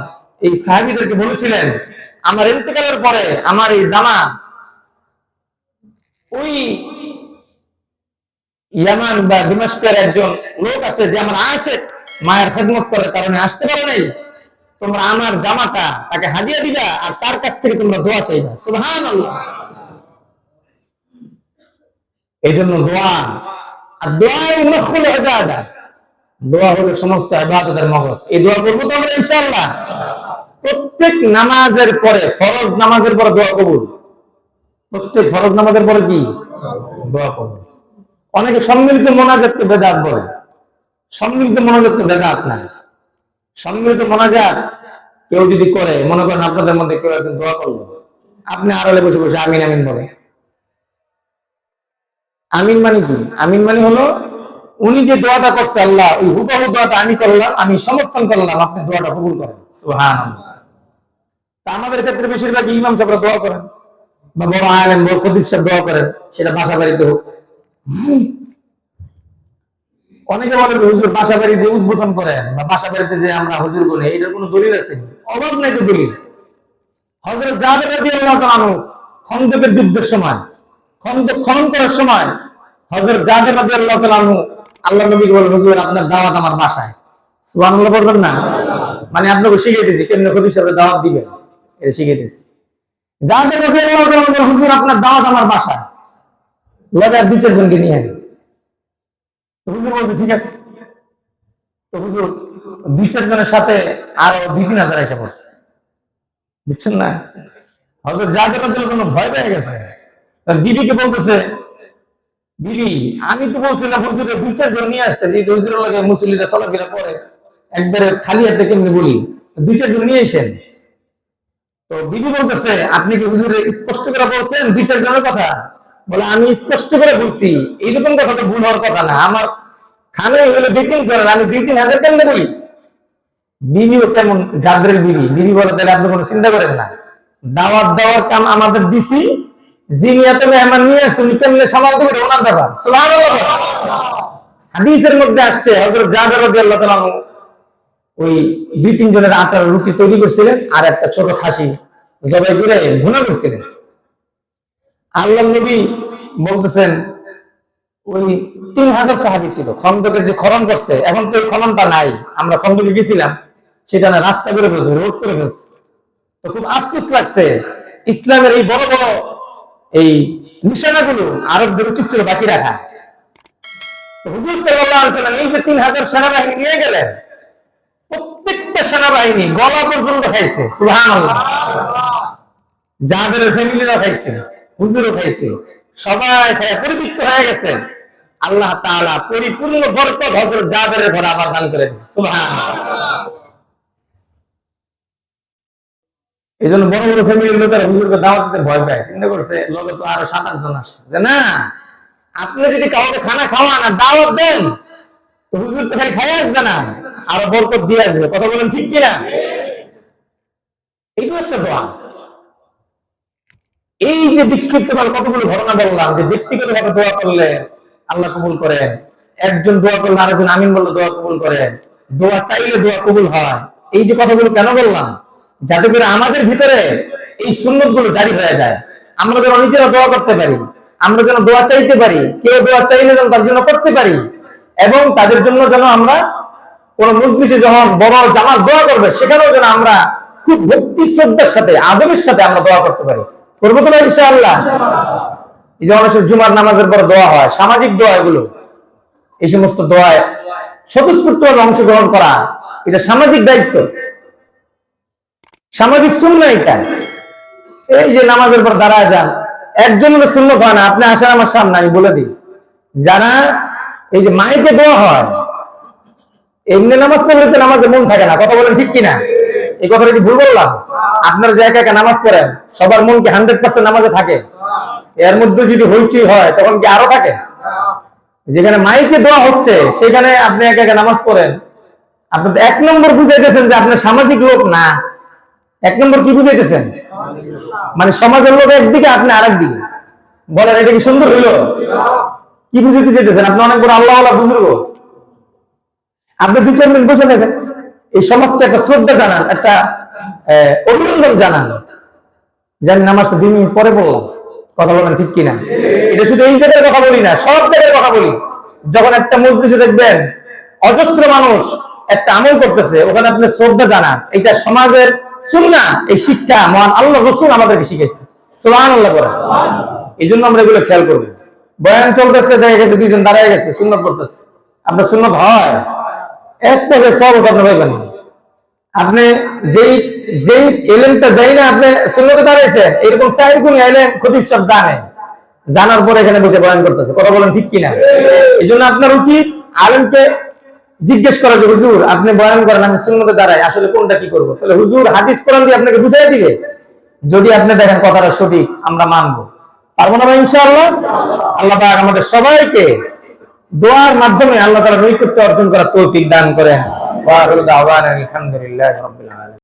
এই সাহাবীদেরকে বলেছিলেন, আমার ইন্তেকালের পরে আমার এই জামা ওই ইয়ামান বা দিমাশকের একজন লোক আছে যে আমার আশিক, মায়ের খেদমত করার কারণে আসতে পারে নাই, তোমরা আমার জামাটা তাকে হাদিয়া দিবা আর তার কাছ থেকে তোমরা দোয়া চাইবা। সুবহানাল্লাহ। এই জন্য দোয়া, আর দোয়াই মুখুল ইবাদত, দোয়া হলো সমস্ত ইবাদতের মগজ। এই দোয়া করবো তো আমরা ইনশাআল্লাহ। প্রত্যেক নামাজের পরে, ফরজ নামাজের পরে দোয়া কবুল। প্রত্যেক ফরজ নামাজের পরে কি দোয়া কবুল। অনেকে সম্মিলিত মোনাজাতকে বেদাত বলে। সম্মিলিত মোনাজাত তো বেদাত না। সম্মিলিত মোনাজাত কেউ যদি করে, মনে করেন আপনাদের মধ্যে কেউ একজন দোয়া করলো, আপনি আড়ালে বসে বসে আমিন আমিন বলে। আমিন মানে কি? আমিন মানে হলো উনি যে দোয়াটা করছে আল্লাহ ওই হুবহু দোয়াটা আমি করলাম, আমি সমর্থন করলাম, আপনি দোয়াটা কবুল করেন। সুবহানাল্লাহ। তা আমাদের ক্ষেত্রে বেশিরভাগ ইমাম সাহেবরা দোয়া করেন বা বড় আলেম বড় খতিব সাহেব দোয়া করেন, সেটা বাসা বাড়িতে হোক। অনেকে বলে হুজুর বাসা বাড়িতে উদ্বোধন করেন বা বাসা বাড়িতে যে আমরা হুজুর গুনে, এটার কোনো দলিল আছে? অভাব নাই তো দলিল। হযরত জাবের রাদিয়াল্লাহু তাআলা আনহু খন্দকের যুদ্ধের সময়, খন্দক খনন করার সময় হযরত জাবের রাদিয়াল্লাহু তাআলা আনহু আল্লাহ নবীকে বলেন, হুজুর আপনার দাওয়াত আমার বাসায়। সুবহানাল্লাহ বলবেন না? মানে আপনাকে শিখিয়ে দিয়েছি কেমনে খতিব সাহেবের দাওয়াত দিবেন, এটা শিখিয়ে দিয়েছি। জাবের রাদিয়াল্লাহু তাআলা বলেন, হুজুর আপনার দাওয়াত আমার বাসায়, লগে আর 2-4 জনকে নিয়ে আন। হুজুর বলছে ঠিক আছে। তো হুজুর 2-4 জনের সাথে আরো 2-3 হাজার এসে পড়ছে, বুঝছেন না? হযরত জাবের রাদিয়াল্লাহু তাআলা ভয় পেয়ে গেছে। তার বিবিকে বলতেছে, বিবি আমি তো বলছিলাম হুজুরের 2-4 জন নিয়ে আসতেছি, হুজুরের লগে মুসল্লিরা চলাফেরা করে, একবারে খালি হাতে কেমনে বলি, 2-4 জন নিয়ে এসেন। তো বিবি বলতেছে, আপনি কি হুজুরে স্পষ্ট করে বলছেন 2-4 জনের কথা? বলে আমি স্পষ্ট করে বলছি, এইরকম কথা তো ভুল হওয়ার কথা না, আমার খানে হলো 2-3 জন, আমি 2-3 হাজার কেমনে বলি? বিবিও কেমন জাবরের বিবি, বিবি বলে তাহলে আপনি কোনো চিন্তা করেন না, দাওয়াত দেওয়ার কাম আমাদের দিছি, যিনি এত মেহমান নিয়ে আসছেন কেমনে সামাল দেবে ওনার ব্যাপার। সুবহানাল্লাহ। হাদিসের মধ্যে আসছে হযরত জাবের রাদিয়াল্লাহু তাআলা ওই 2-3 জনের আটার রুটি তৈরি করছিলেন আর একটা ছোট খাসি জবাই করে ভুনা করছিলেন। আল্লাহ নবী বলতেছেন ওই 3000 সাহাবী ছিল, খন্দকের যে খনন করছে, এখন তো খননটা নাই, আমরা খন্দকে গেছিলাম, সেটা না রাস্তা করে ফেলছে, রোড করে ফেলছে। তো খুব আফসোস লাগছে, ইসলামের এই বড় বড় এই নিশানাগুলো আরবদের উচিত ছিল বাকি রাখা। হুজুর সাল্লাল্লাহু আলাইহি ওয়াসাল্লাম এই যে 3000 সেনাবাহিনী নিয়ে গেলেন, প্রত্যেকটা সেনাবাহিনী গলা পর্যন্ত খাইছে। সুবহানাল্লাহ। জাবেরের ফ্যামিলিরা খাইছে, হুজুরও খাইছে, সবাই খায় পরিতৃপ্ত হয়ে গেছে। আল্লাহ তাআলা পরিপূর্ণ বরকত হযরত জাবেরের ঘরে আবার দান করে দিয়েছে। সুবহানাল্লাহ। এই জন্য বড় বড় ফ্যামিলির লোকেরা হুজুরকে দাওয়াত দিতে ভয় পায়, চিন্তা করছে লোকে তো আরো 7-8 জন আসে, যে না আপনি যদি কাউকে খানা খাওয়ান আর দাওয়াত দেন তো হুজুর তো খালি খাই আসবে না, আরো বরকত দিয়ে আসবে। কথা বলেন ঠিক কিনা? এইটা একটা দোয়া। এই যে বিক্ষিপ্ত কতগুলো ঘটনা বললাম, যে ব্যক্তিগত ভাবে দোয়া করলে আল্লাহ কবুল করেন, একজন দোয়া করলে আরেকজন আমিন বললে দোয়া কবুল করেন, দোয়া চাইলে দোয়া কবুল হয়, এই যে কথাগুলো কেন বললাম? যাতে করে আমাদের ভিতরে এই সুন্নত গুলো জারি হয়ে যায়, আমরা যেন নিজেরা দোয়া করতে পারি, আমরা যেন দোয়া চাইতে পারি, কেউ দোয়া চাইলে যেন তার জন্য করতে পারি, এবং তাদের জন্য যেন আমরা কোন মজলিসে যখন বড় জামাত দোয়া করবে সেখানেও যেন আমরা খুব ভক্তি শ্রদ্ধার সাথে আদবের সাথে আমরা দোয়া করতে পারি। করবো তো ভাই ইনশাআল্লাহ? এই যে মানুষের জুমার নামাজের পর দোয়া হয়, সামাজিক দোয়া, এগুলো এই সমস্ত দোয়ায় স্বতঃস্ফূর্তভাবে অংশগ্রহণ করা, এটা সামাজিক দায়িত্ব, সামাজিক সুন্নাহ এটা। এই যে নামাজের পর দাঁড়ায় যান, একজনের সুন্নাত হয় না, আপনি আসেন আমার সামনে, আমি বলে দিই, যারা এই যে মাইকে দোয়া হয়, এমনি নামাজ পড়লে তো নামাজে মন থাকে না, কথা বলেন ঠিক কিনা? এই কথাটা কি ভুল বললাম? আপনার যে একা একা নামাজ পড়েন, সবার মন কি 100% নামাজে থাকে? এর মধ্যে যদি হইচই হয় তখন কি আরো থাকে? যেখানে মাইকে দোয়া হচ্ছে সেখানে আপনি একা একা নামাজ পড়েন, আপনি এক নম্বর বুঝাইতেছেন যে আপনি সামাজিক লোক না। এক নম্বর কি বুঝাইতেছেন? মানে সমাজের লোক একদিকে, আপনি আরেক দিকে। বলেন এটা কি সুন্দর হইলো? কি বুঝাইতে চাইতেছেন? আপনি অনেক বড় আল্লাহ ওয়ালা বুজুর্গ, আপনি 2-4 মিনিট বসে দেখেন, এই সমাজকে একটা শ্রদ্ধা জানান, একটা অভিনন্দন জানান, জানি নামাজটা 2 মিনিট পরে পড়লাম। কথা বলেন ঠিক কিনা? এটা শুধু এই জায়গার কথা বলি না, সব জায়গার কথা বলি। যখন একটা মজলিসে দেখবেন অজস্র মানুষ একটা আমল করতেছে, ওখানে আপনি শ্রদ্ধা জানান, এটা সমাজের সুন্নাহ, এই শিক্ষা মহান আল্লাহ রাসূল আমাদেরকে শিখাইছে। সুবহানাল্লাহ বলেন। এই জন্য আমরা এগুলো খেয়াল করব। বয়ান চলতেছে, দেখা গেছে 2 জন দাঁড়ায় গেছে, সুন্নাত পড়তেছে, আপনার সুন্নাত হয়? একটা যে সব আপনি পাইবেন না। আপনি যেই যেই এলেমটা যাই না, আপনি সুন্নতে দাঁড়াইছেন, এরকম 4 গুণ এলেম খতিব সব জানে, জানার পরে এখানে বসে বয়ান করতেছে। কথা বলেন ঠিক কিনা? এই জন্য আপনার উচিত আলেমকে জিজ্ঞেস করা যে হুজুর আপনি বয়ান করেন, আমি সুন্নতে দাঁড়াই, আসলে কোনটা কি করবো? তাহলে হুজুর হাদিস কোরআন দিয়ে আপনাকে বুঝাই দিবে। যদি আপনি দেখেন কথাটা সঠিক, আমরা মানবো। পারবো না ভাই ইনশাআল্লাহ? আল্লাহ পাক আমাদের সবাইকে দোয়ার মাধ্যমে আল্লাহ তাআলার নৈকট্য অর্জন করার তৌফিক দান করেন। ওয়া আখিরু দাওয়ানা আলহামদুলিল্লাহি রাব্বিল আলামিন।